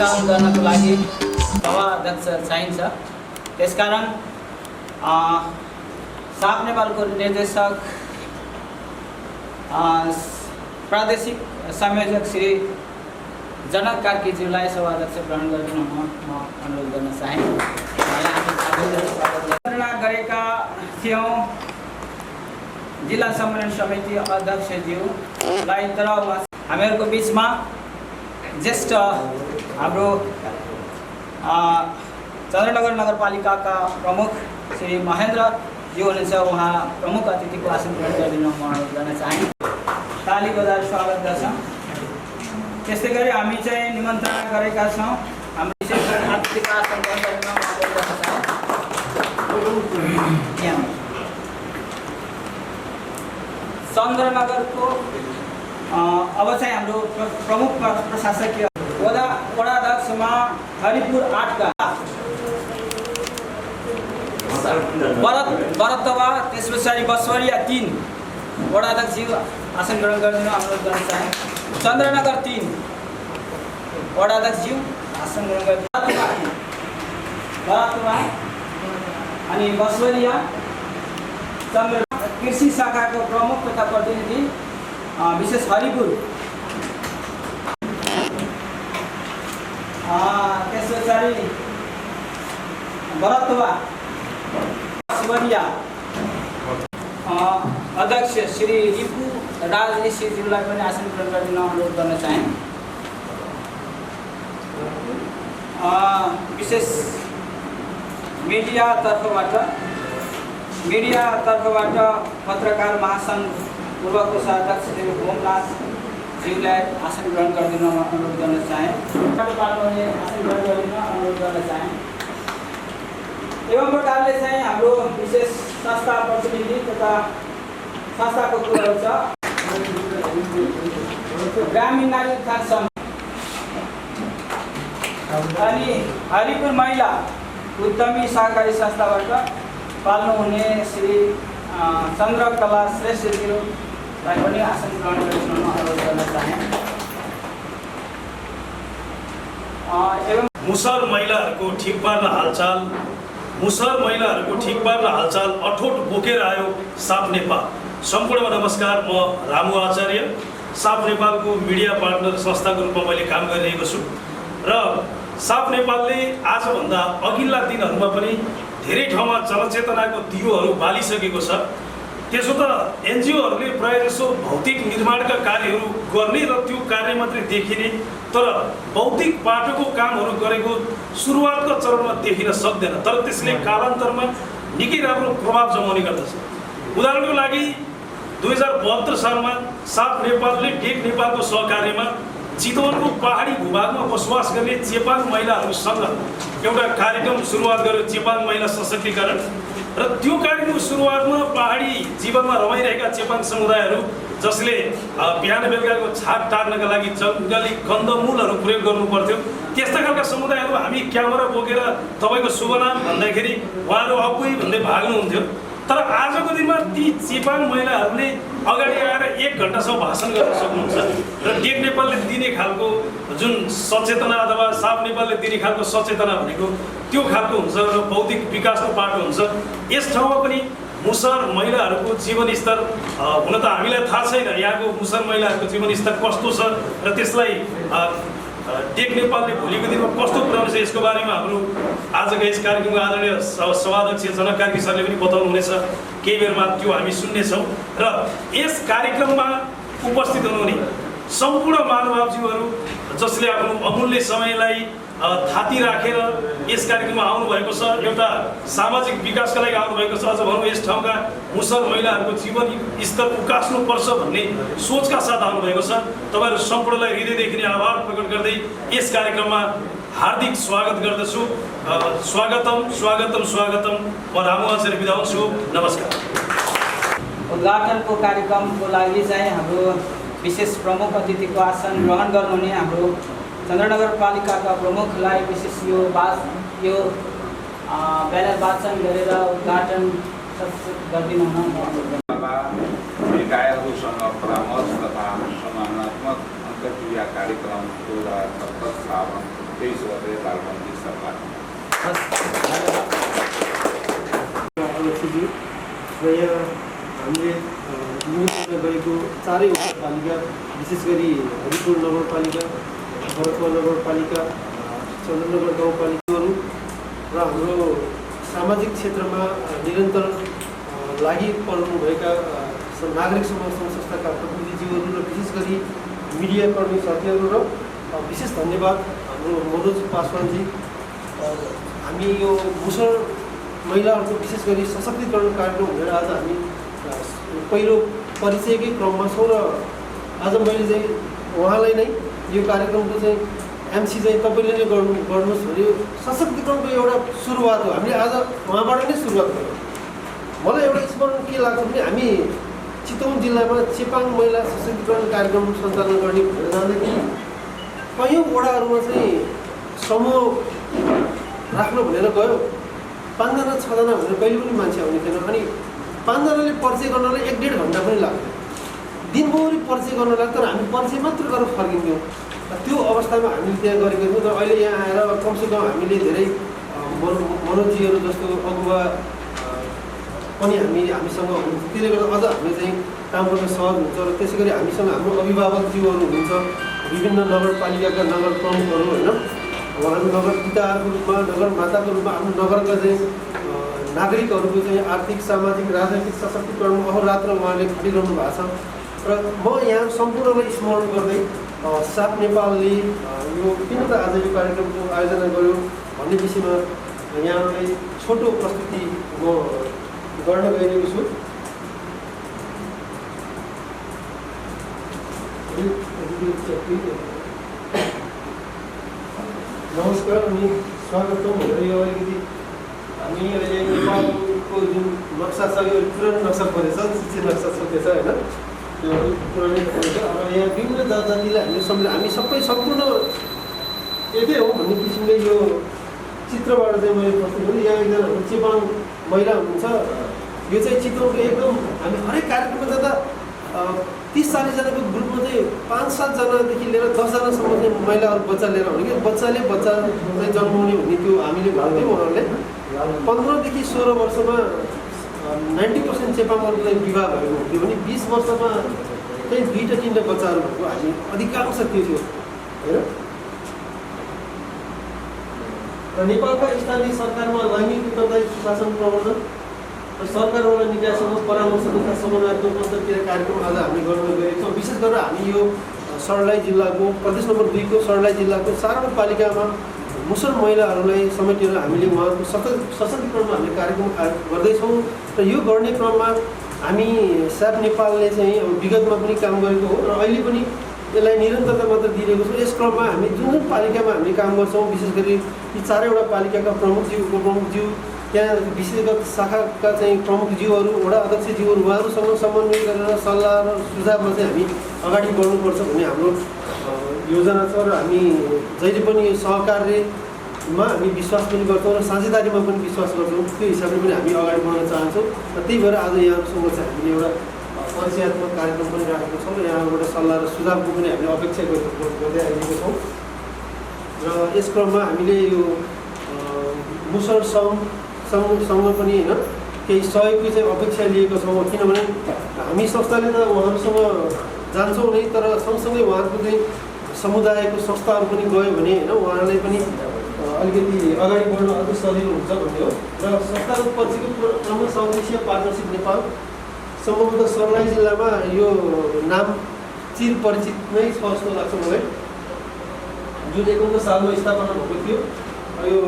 सञ्चालन गर्नको लागि सभाध्यक्ष चाहिन्छ। त्यसकारण साप नेपालको निर्देशक प्रादेशिक संयोजक श्री जनक कार्कीज्यूलाई सभाध्यक्ष ग्रहण गरिदिन म अनुरोध गर्न चाहे। गरेका थियौँ जिल्ला सम्मेलन समिति अध्यक्षज्यूलाई, तर हामीहरूको बिचमा ज्येष्ठ हाम्रो चन्द्रनगर नगरपालिकाका प्रमुख श्री महेन्द्रज्यू हुनुहुन्छ। उहाँ प्रमुख अतिथिको आसन ग्रहण गरिदिन म अनुरोध गर्न चाहे। ताली बजाएर स्वागत गर्छौँ। त्यस्तै गरी हामी चाहिँ निमन्त्रणा गरेका छौँ हाम्रो विशेष गरी अतिथिको आसन ग्रहण गरिदिन म अनुरोध गर्न चाहे। चन्द्रनगरको अब चाहिँ हाम्रो प्रमुख प्रशासकीय वडाध्यक्षमा हरिपुर 8 का भरतवा, त्यस पछाडि बसवरिया 3 वडाध्यक्षज्यू आसन ग्रहण गरिदिन अनुरोध गर्न चाहे। चन्द्रनगर 3 वडाध्यक्षज्यू आसन ग्रहण गरिदिनु। भरतवा अनि बसवरिया चन्द्र कृषि शाखाको प्रमुख तथा प्रतिनिधि विशेष हरिपुर, त्यस पछाडि भरतवा बसवरिया अध्यक्ष श्री रिपु राज ऋषिज्यूलाई पनि आसन ग्रहण गरिदिन अनुरोध गर्न चाहे। विशेष मिडियातर्फबाट पत्रकार महासङ्घ पूर्व कोषाध्यक्ष श्री भोमनाथज्यूलाई आसन ग्रहण गरिदिन अनुरोध गर्न चाहे। आसन ग्रहण गरिदिन अनुरोध गर्न चाहे। एवं प्रकारले चाहिँ हाम्रो विशेष संस्था प्रतिनिधि तथा संस्थाको कुराहरू छ। ग्रामीण नागरिक उत्थान सङ्घ अनि हरिपुर महिला उद्यमी सहकारी संस्थाबाट पाल्नुहुने श्री चन्द्रकला श्रेष्ठज्यूलाई पनि आसन ग्रहण गरिदिन अनुरोध गर्न चाहे। एवं मुसर महिलाहरूको ठिक पार्न हालचाल अठोट बोकेर आयो साप नेपाल। सम्पूर्णमा नमस्कार। म रामु आचार्य, साप नेपालको मिडिया पार्टनर संस्थाको रूपमा मैले काम गरिरहेको छु र साप नेपालले आजभन्दा अघिल्ला दिनहरूमा पनि धेरै ठाउँमा जनचेतनाको दियोहरू बालिसकेको छ। त्यसो त एनजिओहरूले प्रायः जसो भौतिक निर्माणका कार्यहरू गर्ने र त्यो कार्य मात्रै देखिने, तर भौतिक बाटोको कामहरू गरेको सुरुवातको चरणमा देखिन सक्दैन, तर त्यसले कालान्तरमा निकै राम्रो प्रभाव जमाउने गर्दछ। उदाहरणको लागि 2072 सालमा साप नेपालले टेक नेपालको सहकार्यमा चितवनको पहाडी भूभागमा बसोबास गर्ने चेपाङ महिलाहरूसँग एउटा कार्यक्रम सुरुवात गर्यो, चेपाङ महिला सशक्तिकरण। र त्यो कार्यक्रमको सुरुवातमा पहाडी जीवनमा रमाइरहेका चेपाङ समुदायहरू जसले बिहान बेलुकाको छाप टार्नका लागि जङ्गली कन्दमूलहरू प्रयोग गर्नु पर्थ्यो, त्यस्ता खालका समुदायहरू हामी क्यामेरा बोकेर तपाईँको शुभ नाम भन्दाखेरि उहाँहरू अपुई भन्दै भाग्नुहुन्थ्यो। तर आजको दिनमा ती चेपाङ महिलाहरूले अगाडि आएर 1 घण्टासम्म भाषण गर्न सक्नुहुन्छ र टेक नेपालले दिने खालको जुन सचेतना अथवा साप नेपालले दिने खालको सचेतना भनेको त्यो खालको हुन्छ र बौद्धिक विकासको बाटो हुन्छ। यस ठाउँमा पनि मुसर महिलाहरूको जीवनस्तर हुन त हामीलाई थाहा छैन यहाँको मुसर महिलाहरूको जीवनस्तर कस्तो छ र त्यसलाई टेक नेपालले भोलिको दिनमा कस्तो पुर्याउँछ यसको बारेमा हाम्रो आजको यस कार्यक्रमको आदरणीय सभाध्यक्ष जनक कार्की सरले पनि बताउनु हुनेछ। केही बेरमा त्यो हामी सुन्नेछौँ र यस कार्यक्रममा उपस्थित हुनुहुने सम्पूर्ण महानुभावज्यूहरू जसले आफ्नो अमूल्य समयलाई थाती राखेर यस कार्यक्रममा आउनुभएको छ, एउटा सामाजिक विकासका लागि आउनुभएको छ, अझ भनौँ यस ठाउँका मुसर महिलाहरूको जीवन स्तर उकास्नुपर्छ भन्ने सोचका साथ आउनुभएको छ। तपाईँहरू सम्पूर्णलाई हृदयदेखि नै आभार प्रकट गर्दै यस कार्यक्रममा हार्दिक स्वागत गर्दछु। स्वागतम स्वागतम स्वागतम। म रामु आचार्य बिदा हुन्छु। नमस्कार। उद्घाटनको कार्यक्रमको लागि चाहिँ हाम्रो विशेष प्रमुख अतिथिको आसन ग्रहण गर्नुहुने हाम्रो चन्द्रनगरपालिकाका प्रमुखलाई विशेष यो ब्यानर वाचन गरेर उद्घाटन गरिदिनु हुन निकायहरूसँग परामर्श तथा समानात्मक अन्तर्क्रिया कार्यक्रम 2070 सावन 23 गते बालमन्दिर सभा। अध्यक्षज्यू र यहाँ हामीले नियुक्त गरेको चारैवटा पालिका, विशेष गरी हरिपुर नगरपालिका, भरतपुर नगरपालिका, चन्द्रनगर गाउँपालिकाहरू र हाम्रो सामाजिक क्षेत्रमा निरन्तर लागिपर्नुभएका नागरिक समाज संस्थाका प्रतिनिधिज्यूहरू र विशेष गरी मिडियाकर्मी साथीहरू र विशेष धन्यवाद हाम्रो मनोज पासवानजी। हामी यो मुसर महिलाहरूको विशेष गरी सशक्तिकरण कार्यक्रम भनेर आज हामी पहिलो परिचयकै क्रममा छौँ र आज मैले चाहिँ उहाँलाई नै यो कार्यक्रमको चाहिँ एमसी चाहिँ तपाईँले नै गर्नुहोस् भने सशक्तिकरणको एउटा सुरुवात हो। हामीले आज उहाँबाट नै सुरुवात गऱ्यौँ। मलाई एउटा स्मरण के लाग्छ भने हामी चितवन जिल्लामा चेपाङ महिला सशक्तिकरण कार्यक्रम सञ्चालन गर्ने भनेर जाँदाखेरि कयौँ वडाहरूमा चाहिँ समूह राख्नु भनेर गयो, 5 जना 6 जना भनेर कहिले पनि मान्छे आउने थिएन। अनि 5 जनाले परिचय गर्नलाई 1-1.5 घन्टा पनि लाग्थ्यो, दिनभरि परिचय गर्न लाग्थ्यो। तर हामी परिचय मात्र गरेर फर्किन्थ्यौँ। त्यो अवस्थामा हामीले त्यहाँ गरेको थियौँ। र अहिले यहाँ आएर कमसेकम हामीले धेरै मनोजीहरू जस्तो अगुवा पनि हामीसँग हुनुहुन्छ। त्यसले गर्दा अझ हामीले चाहिँ काम गर्न सहज हुन्छ। र त्यसै गरी हामीसँग हाम्रो अभिभावकज्यूहरू हुनुहुन्छ, विभिन्न नगरपालिकाका नगर प्रमुखहरू होइन, उहाँहरू नगर पिताहरूको रूपमा, नगर माताको रूपमा आफ्नो नगरका चाहिँ नागरिकहरूको चाहिँ आर्थिक, सामाजिक, राजनैतिक सशक्तिकरणमा अहोरात्र उहाँले खटिरहनु भएको छ। र म यहाँ सम्पूर्णलाई स्मरण गर्दै साप नेपालले यो किन त आज यो कार्यक्रमको आयोजना गर्यो भन्ने विषयमा यहाँलाई छोटो प्रस्तुति म गर्न गइरहेको छु। नमस्कार अनि स्वागतम भनेर यो अलिकति हामी अहिले नेपालको जुन नक्सा छ यो पुरानो नक्सा परेछ, शिक्षित नक्सा छुटेछ होइन, त्यो पुरानै परेछ। अब यहाँ विभिन्न जात जातिलाई हामी सबै सम्पूर्ण एकै हो भन्ने किसिमले यो चित्रबाट चाहिँ मैले प्रस्तुत गरेँ। यहाँ एकजना चेपाङ महिला हुनुहुन्छ, यो चाहिँ चितवनको एकदम हामी हरेक कार्यक्रममा जाँदा 30-40 जनाको ग्रुपमा चाहिँ 5-7 जनादेखि लिएर 10 जनासम्म चाहिँ महिलाहरू बच्चा लिएर आउने कि बच्चाले बच्चा चाहिँ जन्माउने भन्ने त्यो हामीले भन्थ्यौँ। उहाँहरूले 15देखि 16 वर्षमा 90% चेपाङहरूलाई विवाह भएको हुन्थ्यो भने 20 वर्षमा चाहिँ 2-3 बच्चाहरू भएको हामी अधिकांश त्यो थियो होइन। र नेपालका स्थानीय सरकारमा लैङ्गिक उत्तरदायी सुशासन प्रवर्धन र सरकारवाला निकायसँग परामर्श तथा समन्वयात्मक अन्तर्क्रिया कार्यक्रम आज हामी गर्न गएका छौँ। विशेष गरेर हामी यो सर्लाही जिल्लाको प्रदेश नम्बर 2 को सर्लाही जिल्लाको 4 पालिकामा मुसर महिलाहरूलाई समेटेर हामीले उहाँको सशक्तिकरणमा हामीले कार्यक्रम गर्दैछौँ। र यो गर्ने क्रममा हामी साप नेपालले चाहिँ अब विगतमा पनि काम गरेको हो र अहिले पनि यसलाई निरन्तरता मात्र दिइरहेको छौँ। यस क्रममा हामी जुन पालिकामा हामीले काम गर्छौँ, विशेष गरी यी 4वटा पालिकाका प्रमुखज्यू, उपप्रमुखज्यू, त्यहाँ विशेषगत शाखाका चाहिँ प्रमुखज्यूहरू, वडा अध्यक्षज्यूहरू, उहाँहरूसँग समन्वय गरेर सल्लाह र सुझावमा चाहिँ हामी अगाडि बढ्नुपर्छ भन्ने हाम्रो योजना छ। र हामी जहिले पनि यो सहकार्यमा हामी विश्वास पनि गर्छौँ र साझेदारीमा पनि विश्वास गर्छौँ। त्यो हिसाबले पनि हामी अगाडि बढ्न चाहन्छौँ। र त्यही भएर आज यहाँहरूसँग चाहिँ हामीले एउटा परिचयात्मक कार्यक्रम पनि राखेको छौँ र यहाँबाट सल्लाह र सुझावको पनि हामीले अपेक्षा गर्दै आइरहेको छौँ। र यस क्रममा हामीले यो मुसर समूहसँग पनि होइन केही सहयोगको चाहिँ अपेक्षा लिएको छौँ। किनभने हामी संस्थाले त उहाँहरूसँग जान्छौँ नै, तर सँगसँगै उहाँहरूको चाहिँ समुदायको संस्थाहरू पनि गयो भने होइन उहाँहरूलाई पनि अलिकति अगाडि बढ्न अझै सजिलो हुन्छ भन्ने हो। र संस्थाको पछिको क्रममा साउथ एसिया पार्टनरसिप नेपाल सम्भवतः सर्लाही जिल्लामा यो नाम चिर परिचित नै छ जस्तो लाग्छ मलाई, जुन 51 सालमा स्थापना भएको थियो। यो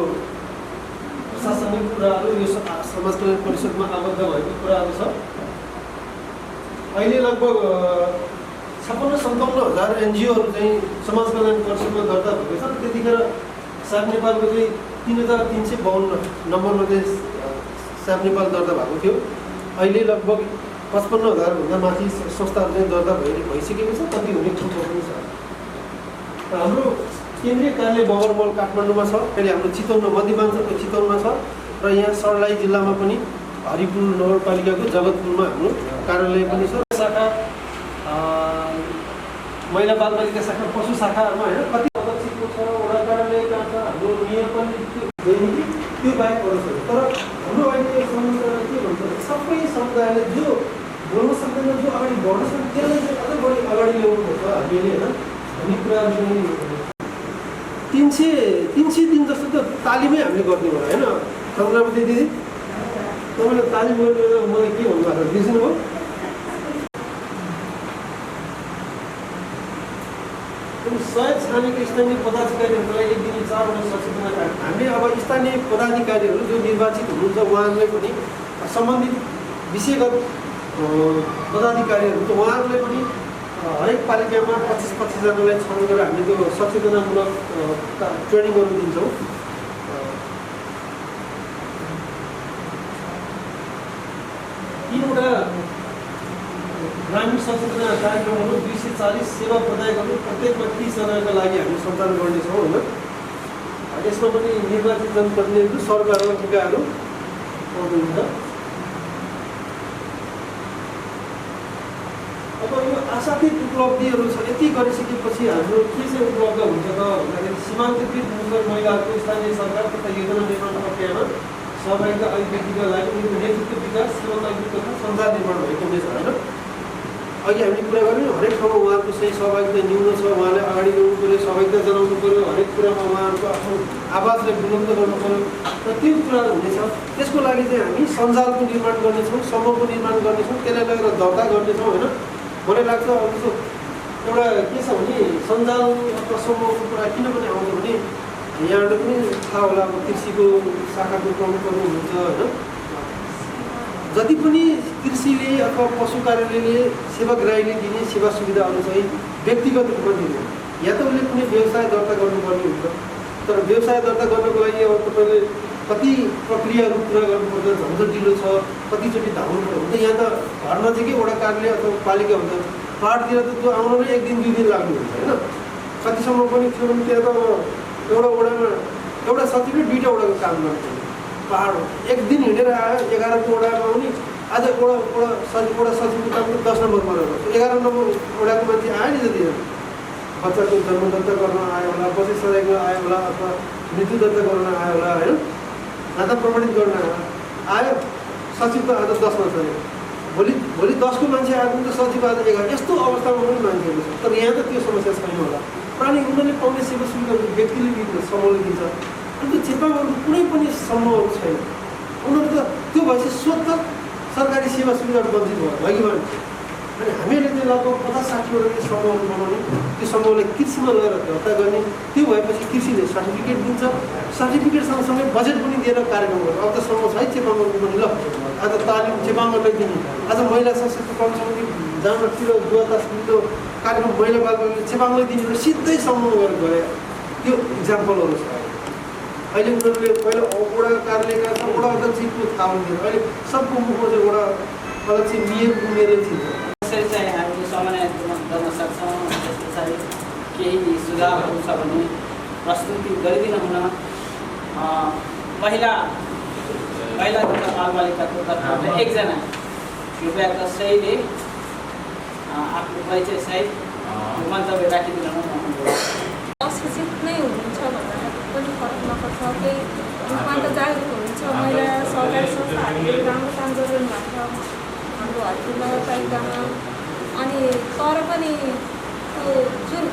प्रशासनिक कुराहरू यो समाज कल्याण परिषदमा आबद्ध भएको कुराहरू छ। अहिले लगभग 56-57 हजार एनजिओहरू चाहिँ समाज कल्याण परिषदमा दर्ता भएको छ। त्यतिखेर साप नेपालको चाहिँ 3352 नम्बरमा चाहिँ साप नेपाल दर्ता भएको थियो। अहिले लगभग 55,000 भन्दा माथि संस्थाहरू चाहिँ दर्ता भइसकेको छ। कति हुने ठुलो पनि छ। हाम्रो केन्द्रीय कार्यालय बगरमल काठमाडौँमा छ, अहिले हाम्रो चितवनमा मध्यमाञ्चलको चितवनमा छ र यहाँ सर्लाही जिल्लामा पनि हरिपुर नगरपालिकाको जगतपुरमा हाम्रो कार्यालय पनि छ। शाखा महिला बालबालिका शाखा, पशु शाखाहरूमा होइन कति अध्यक्षको छ, वडा कार्यालयका दैनिकी त्यो बाहेक गर्न सक्छ। तर हाम्रो अहिले समस्या के भन्छ, सबै समुदायले जो बोल्न सक्दैन, जो अगाडि बढ्न सक्छ, त्यसलाई चाहिँ अझै बढी अगाडि ल्याउनुपर्छ हामीले होइन। भन्ने कुराहरू पनि 300 दिन जस्तो त तालिमै हामीले गर्ने भयो होइन। चन्द्रमती दिदी, तपाईँले तालिम गरेर मलाई के भन्नुभएको बिर्सिनुभयो? सहयोग छानेको स्थानीय पदाधिकारीहरूलाई 1 दिन 4 वटा सचेतना कार्यक्रम हामीले अब स्थानीय पदाधिकारीहरू जो निर्वाचित हुनुहुन्छ उहाँहरूलाई पनि सम्बन्धित विषयगत पदाधिकारीहरू त उहाँहरूलाई पनि हरेक पालिकामा 25 जनालाई छनौट गरेर हामीले त्यो सचेतनामूलक ट्रेनिङहरू दिन्छौँ। तीनवटा ग्रामीण सचेतना कार्यक्रमहरू 240 सेवा प्रदायकहरू प्रत्येकमा 30 जनाका लागि हामी सञ्चालन गर्नेछौँ होइन। यसमा पनि निर्वाचित जनप्रतिनिधिहरू सरकारका टिकाहरू पाउनुहुन्छ। अब यो आशातीत उपलब्धिहरू छ। यति गरिसकेपछि हाम्रो के चाहिँ उपलब्ध हुन्छ त भन्दाखेरि सीमान्तकृत मुसर महिलाहरूको स्थानीय सरकार तथा योजना निर्माण प्रक्रियामा सहभागिता अभिव्यक्तिका लागि उनीहरूको नेतृत्व विकास, सीमान्त अभिवृद्धि तथा सञ्चार निर्माण भएको हुनेछ होइन। अघि हामीले कुरा गऱ्यौँ हरेक ठाउँमा उहाँहरूको सही सहभागिता न्यून छ, उहाँले अगाडि ल्याउनु पऱ्यो, सहभागिता जनाउनु पऱ्यो, हरेक कुरामा उहाँहरूको आफ्नो आवाजलाई बुलन्द गर्नु पऱ्यो र त्यो कुराहरू हुनेछ। त्यसको लागि चाहिँ हामी सञ्जालको निर्माण गर्नेछौँ, समूहको निर्माण गर्नेछौँ, त्यसलाई लगेर दर्ता गर्नेछौँ होइन। मलाई लाग्छ अब जस्तो एउटा के छ भने सञ्जाल अथवा समूहको कुरा किनभने आउँछ भने यहाँबाट पनि थाहा होला, अब कृषिको शाखाको प्रमुखहरू हुनुहुन्छ होइन। जति पनि कृषिले अथवा पशु कार्यालयले सेवाग्राहीले दिने सेवा सुविधाहरू चाहिँ व्यक्तिगत रूपमा दिने, या त उसले कुनै व्यवसाय दर्ता गर्नुपर्ने हुन्छ। तर व्यवसाय दर्ता गर्नको लागि अब तपाईँले कति प्रक्रियाहरू पुरा गर्नुपर्छ, झन्झटिलो छ, कतिचोटि धाउनु हुन्छ। यहाँ त घर नजिकै वडा कार्यालय अथवा पालिका हुन्छ, पाहाडतिर त त्यो आउन नै 1 दिन 2 दिन लाग्ने हुन्छ होइन। कतिसम्म पनि थियो भने त्यहाँ त अब एउटा वडामा एउटा सचिवले 2टा वडाको काम गर्छ। पाहाड 1 दिन हिँडेर आयो 11 वडामा आउने, आज वडा सचिवको काम त 10 नम्बर परेर 11 नम्बर वडाको मान्छे आयो नि जति बच्चाको जन्म दर्ता गर्न आयो होला, बसी सजाय गर्न आयो होला, अथवा मृत्यु दर्ता गर्न आयो होला होइन, खाता प्रमाणित गर्न आयो। सचिव त आज 10मा छ, भोलि 10को मान्छे आयो भने त सचिव आज 11। यस्तो अवस्थामा पनि मान्छेहरू छ। तर यहाँ त त्यो समस्या छैन होला। प्राणी उनीहरूले पाउने सेवा सुविधा व्यक्तिले दिन्छ, समूहले दिन्छ। अनि त्यो क्षेत्रमा कुनै पनि समूहहरू छैन। उनीहरू त त्यो भएपछि स्वतः सरकारी सेवा सुविधाहरू वञ्चित भयो कि भएन। अनि हामीहरूले चाहिँ लगभग 50-60वटा समूहहरू बनाउने, त्यो समूहलाई कृषिमा लगेर दर्ता गर्ने, त्यो भएपछि कृषिले सर्टिफिकेट दिन्छ, सर्टिफिकेट सँगसँगै बजेट पनि दिएर कार्यक्रम गर्छ। अब त समूह छ है चेपाङ्गरको पनि, ल आज तालिम चेपाङ्गरलाई दिने, आज महिला सशक्तिकरण समिति जाँडतिर दुवातास मिल्दो कार्यक्रम महिला बालबालिकाले चेपाङ्गलाई दिने र सिधै समूह गरेर गरे। त्यो इक्जाम्पलहरू छ। अहिले उनीहरूले पहिला वडा कार्यालयका छ, वडा अध्यक्षको थाहा हुन्थ्यो, अहिले सबको मुखमा चाहिँ वडा अध्यक्ष मेयर उनीहरूले चिन्छ। यसरी चाहिँ हामीले समन्वय गर्न सक्छौँ। त्यस पछाडि केही सुझावहरू छ भने प्रस्तुति गरिदिनु हुन। महिला तथा बालबालिकाको तर्फबाट 1 जना कृपया सहीले आफ्नो परिचय सहित मन्तव्य राखिदिनु हुन। अशिक्षित नै हुनुहुन्छ भन्दा पनि फरक नपर्छ, केही रूपमा त जागरुक हुनुहुन्छ। महिला सरकारी संस्थाहरूले राम्रो काम गरिरहनु भएको छ हाम्रो हरिपुर नगरपालिकामा। अनि तर पनि त्यो जुन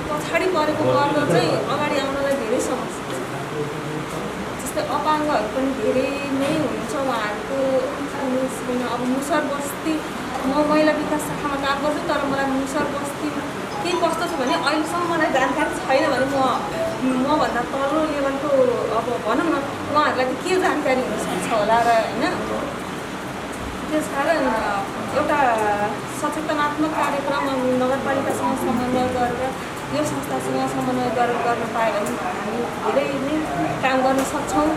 पछाडि परेको वर्ग चाहिँ अगाडि आउनलाई धेरै समस्या छ। जस्तै अपाङ्गहरू पनि धेरै नै हुनुहुन्छ उहाँहरूको। अब मुसर बस्ती, म महिला विकास शाखामा काम गर्छु, तर मलाई मुसर बस्ती के कस्तो छ भने अहिलेसम्म मलाई जानकारी छैन भने मभन्दा तल्लो लेभलको अब भनौँ न उहाँहरूलाई चाहिँ के जानकारी हुनसक्छ होला र होइन। त्यसकारण एउटा सचेतनात्मक कार्यक्रम नगरपालिकासँग समन्वय गरेर यो संस्थासँग समन्वय गरेर गर्न पायो भने हामी धेरै नै काम गर्न सक्छौँ।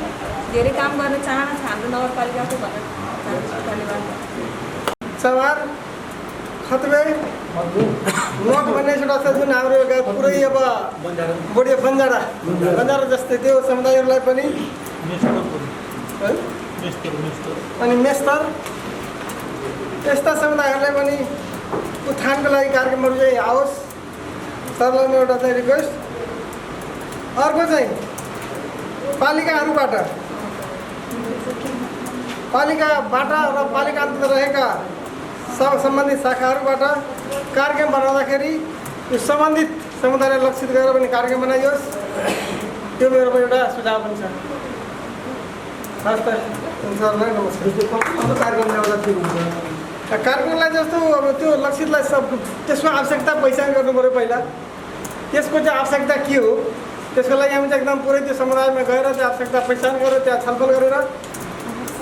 धेरै काम गर्ने चाहना छ हाम्रो नगरपालिकाको भन्न चाहन्छु। धन्यवाद। सवार खतबे मक भन्ने एउटा छ जुन हाम्रो पुरै अब बढी बन्जारा जस्तै त्यो समुदायहरूलाई पनि अनि मेस्तर यस्ता समुदायहरूलाई पनि उत्थानको लागि कार्यक्रमहरू चाहिँ आओस्। सरलाई एउटा चाहिँ रिक्वेस्ट। अर्को चाहिँ पालिकाहरूबाट र पालिका अन्तर्गत रहेका सम्बन्धित शाखाहरूबाट कार्यक्रम बनाउँदाखेरि यो सम्बन्धित समुदायलाई लक्षित गरेर पनि कार्यक्रम बनाइयोस्। त्यो मेरो एउटा सुझाव पनि छ। हस् त संसारलाई नमस्कार। कार्यक्रम ल्याउँदा के हुन्छ? कार्यक्रमलाई जस्तो अब त्यो लक्षितलाई त्यसको आवश्यकता पहिचान गर्नु पऱ्यो पहिला। त्यसको चाहिँ आवश्यकता के हो त्यसको लागि हामी चाहिँ एकदम पुरै त्यो समुदायमा गएर त्यो आवश्यकता पहिचान गरेर त्यहाँ छलफल गरेर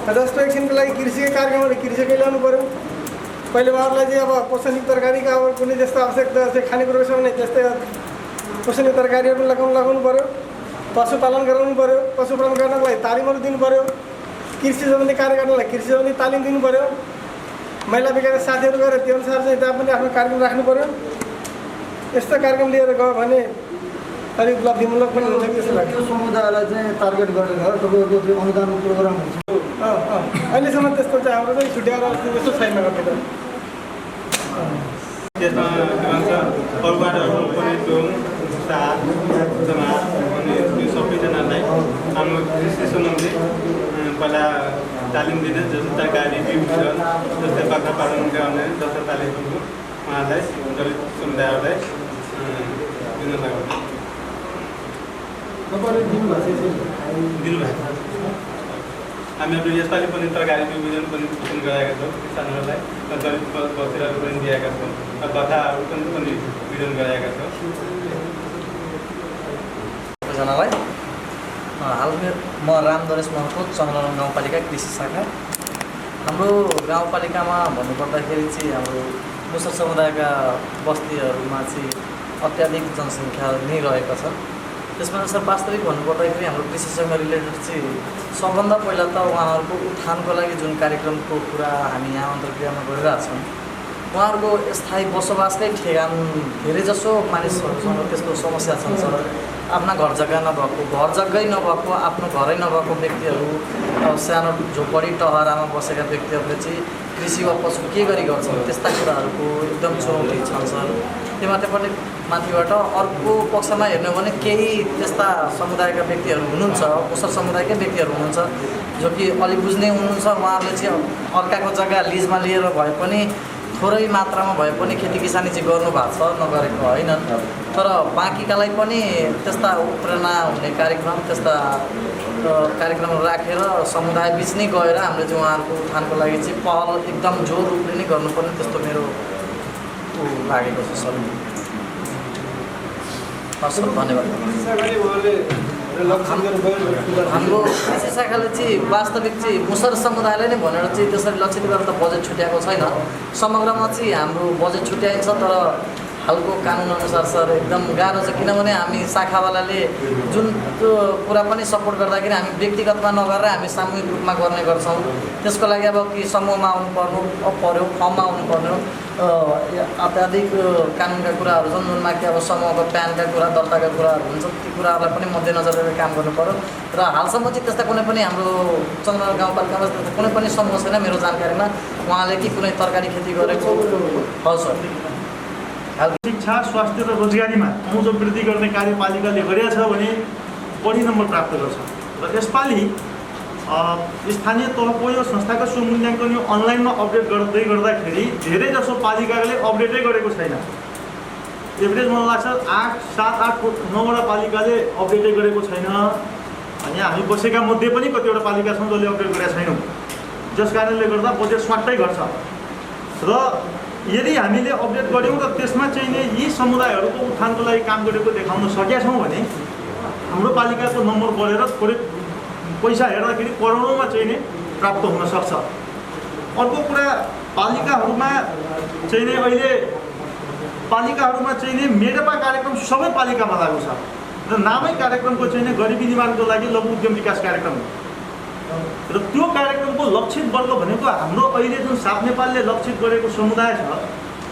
जस्तो एकछिनको लागि कृषिकै कार्यक्रमहरू कृषिकै ल्याउनु पऱ्यो। पहिले उहाँहरूलाई चाहिँ अब पोषणयुक्त तरकारीका अब कुनै जस्तो आवश्यकता चाहिँ खानेकुरोको छ भने त्यस्तै पोषणयुक्त तरकारीहरू लगाउनु पऱ्यो। पशुपालन गराउनु पऱ्यो। पशुपालन गर्नको लागि तालिमहरू दिनु पऱ्यो। कृषि सम्बन्धी कार्य गर्नलाई कृषि सम्बन्धी तालिम दिनु पऱ्यो। महिला विकास साथीहरू गएर त्यो अनुसार चाहिँ त्यहाँ पनि आफ्नो कार्यक्रम राख्नु पऱ्यो। यस्तो कार्यक्रम लिएर गयो भने अलिक उपलब्धिमूलक पनि हुन्छ जस्तो लाग्छ। त्यो समुदायलाई चाहिँ टार्गेट गरेर तपाईँको त्यो अनुदान प्रोग्राम हुन्छ। अहिलेसम्म त्यस्तो चाहिँ हाम्रो चाहिँ छुट्याएर त्यस्तो छैन कतै। त्यसमा के भन्छ अरूबाटहरू पनि डोम साग जमात अनि त्यो सबैजनालाई हाम्रो कृषि सम्बन्धी पहिला तालिम दिने जस्तो तरकारी बिउबिजन जस्तै बाख्रा पालन गर्ने जस्तो तालिमहरू उहाँहरूलाई दलित समुदायहरूलाई दिन लाग्छ। तपाईँले दिनुभएको हामीहरू यसपालि पनि तरकारी बिउबिजन पनि वितरण गराएका छौँ किसानहरूलाई दलित बस्तीहरू पनि दिएका छौँ कथाहरू पनि वितरण गराएका छौँ। जनालाई हाल म रामदरेश महतो चन्द्रन गाउँपालिका कृषि शाखा। हाम्रो गाउँपालिकामा भन्नुपर्दाखेरि चाहिँ हाम्रो मुसर समुदायका बस्तीहरूमा चाहिँ अत्याधिक जनसङ्ख्या नै रहेको छ। त्यसमा सर वास्तविक भन्नुपर्दाखेरि हाम्रो कृषिसँग रिलेटेड चाहिँ सबभन्दा पहिला त उहाँहरूको उत्थानको लागि जुन कार्यक्रमको कुरा हामी यहाँ अन्तर्क्रियामा गरिरहेछौँ उहाँहरूको स्थायी बसोबासकै ठेगान धेरैजसो मानिसहरूसँग त्यस्तो समस्या छन् सर। आफ्ना घर जग्गा नभएको आफ्नो घरै नभएको व्यक्तिहरू सानो झोपडी टहरामा बसेका व्यक्तिहरूले चाहिँ कृषि वा पशु के गरी गर्छन् त्यस्ता कुराहरूको एकदम चुनौती छन् सर। त्यो माथिबाट अर्को पक्षमा हेर्नु भने केही त्यस्ता समुदायका व्यक्तिहरू हुनुहुन्छ मुसर समुदायकै व्यक्तिहरू हुनुहुन्छ जो कि अलि बुझ्ने हुनुहुन्छ। उहाँहरूले चाहिँ अर्काको जग्गा लिजमा लिएर भए पनि थोरै मात्रामा भए पनि खेती किसानी चाहिँ गर्नुभएको छ नगरेको होइन। तर बाँकीकालाई पनि त्यस्ता उत्प्रेरणा हुने कार्यक्रम त्यस्ता कार्यक्रमहरू राखेर समुदाय बिच नै गएर हामीले चाहिँ उहाँहरूको उत्थानको लागि चाहिँ पहल एकदम जोड रूपले नै गर्नुपर्ने त्यस्तो मेरो लागेको छ सर। हस् सर धन्यवाद। हाम्रो कृषि शाखाले चाहिँ वास्तविक चाहिँ मुसर समुदायलाई नै भनेर चाहिँ त्यसरी लक्षित गरेर त बजेट छुट्याएको छैन। समग्रमा चाहिँ हाम्रो बजेट छुट्याइन्छ तर हालको कानुन अनुसार सर एकदम गाह्रो छ। किनभने हामी शाखावालाले जुन त्यो कुरा पनि सपोर्ट गर्दाखेरि हामी व्यक्तिगतमा नगरेर हामी सामूहिक रूपमा गर्ने गर्छौँ। त्यसको लागि अब कि समूहमा आउनुपर्नु पर्यो फर्ममा आउनुपर्ने अत्याधिक कानुनका कुराहरू छन् जुनमा कि अब समूहको प्यानका कुरा दर्ताका कुराहरू हुन्छ। ती कुराहरूलाई पनि मध्यनजर गरेर काम गर्नु पर्यो। र हालसम्म चाहिँ त्यस्ता कुनै पनि हाम्रो चन्द्रनगर गाउँपालिकामा कुनै पनि समूह छैन मेरो जानकारीमा उहाँले कि कुनै तरकारी खेती गरेको हस् सर। शिक्षा स्वास्थ्य र रोजगारीमा पहुँच वृद्धि गर्ने कार्यपालिकाले गरेका छ भने बढी नम्बर प्राप्त गर्छ। र यसपालि स्थानीय तहको यो संस्थाको स्वमूल्याङ्कन यो अनलाइनमा अपडेट गर्दाखेरि धेरैजसो पालिकाले अपडेटै गरेको छैन। एभरेज मलाई लाग्छ 7-8-9वटा पालिकाले अपडेटै गरेको छैन। अनि हामी बसेका मध्ये पनि कतिवटा पालिका छन् जसले अपडेट गरेका छैनौँ। जस कारणले गर्दा बजेट स्वाट्टै घट्छ। र यदि हामीले अपडेट गऱ्यौँ र त्यसमा चाहिँ यी समुदायहरूको उत्थानको लागि काम गरेको देखाउन सकेका छौँ भने हाम्रो पालिकाको नम्बर बढेर थोरै पैसा हेर्दाखेरि करोडौँमा चाहिँ प्राप्त हुन सक्छ। अर्को कुरा पालिकाहरूमा चाहिँ अहिले मेडेपा कार्यक्रम सबै पालिकामा लागू छ र नामै कार्यक्रमको चाहिँ गरिबी निवारणको लागि लघु उद्यम विकास कार्यक्रम र त्यो कार्यक्रमको लक्षित वर्ग भनेको हाम्रो अहिले जुन सात नेपालले लक्षित गरेको समुदाय छ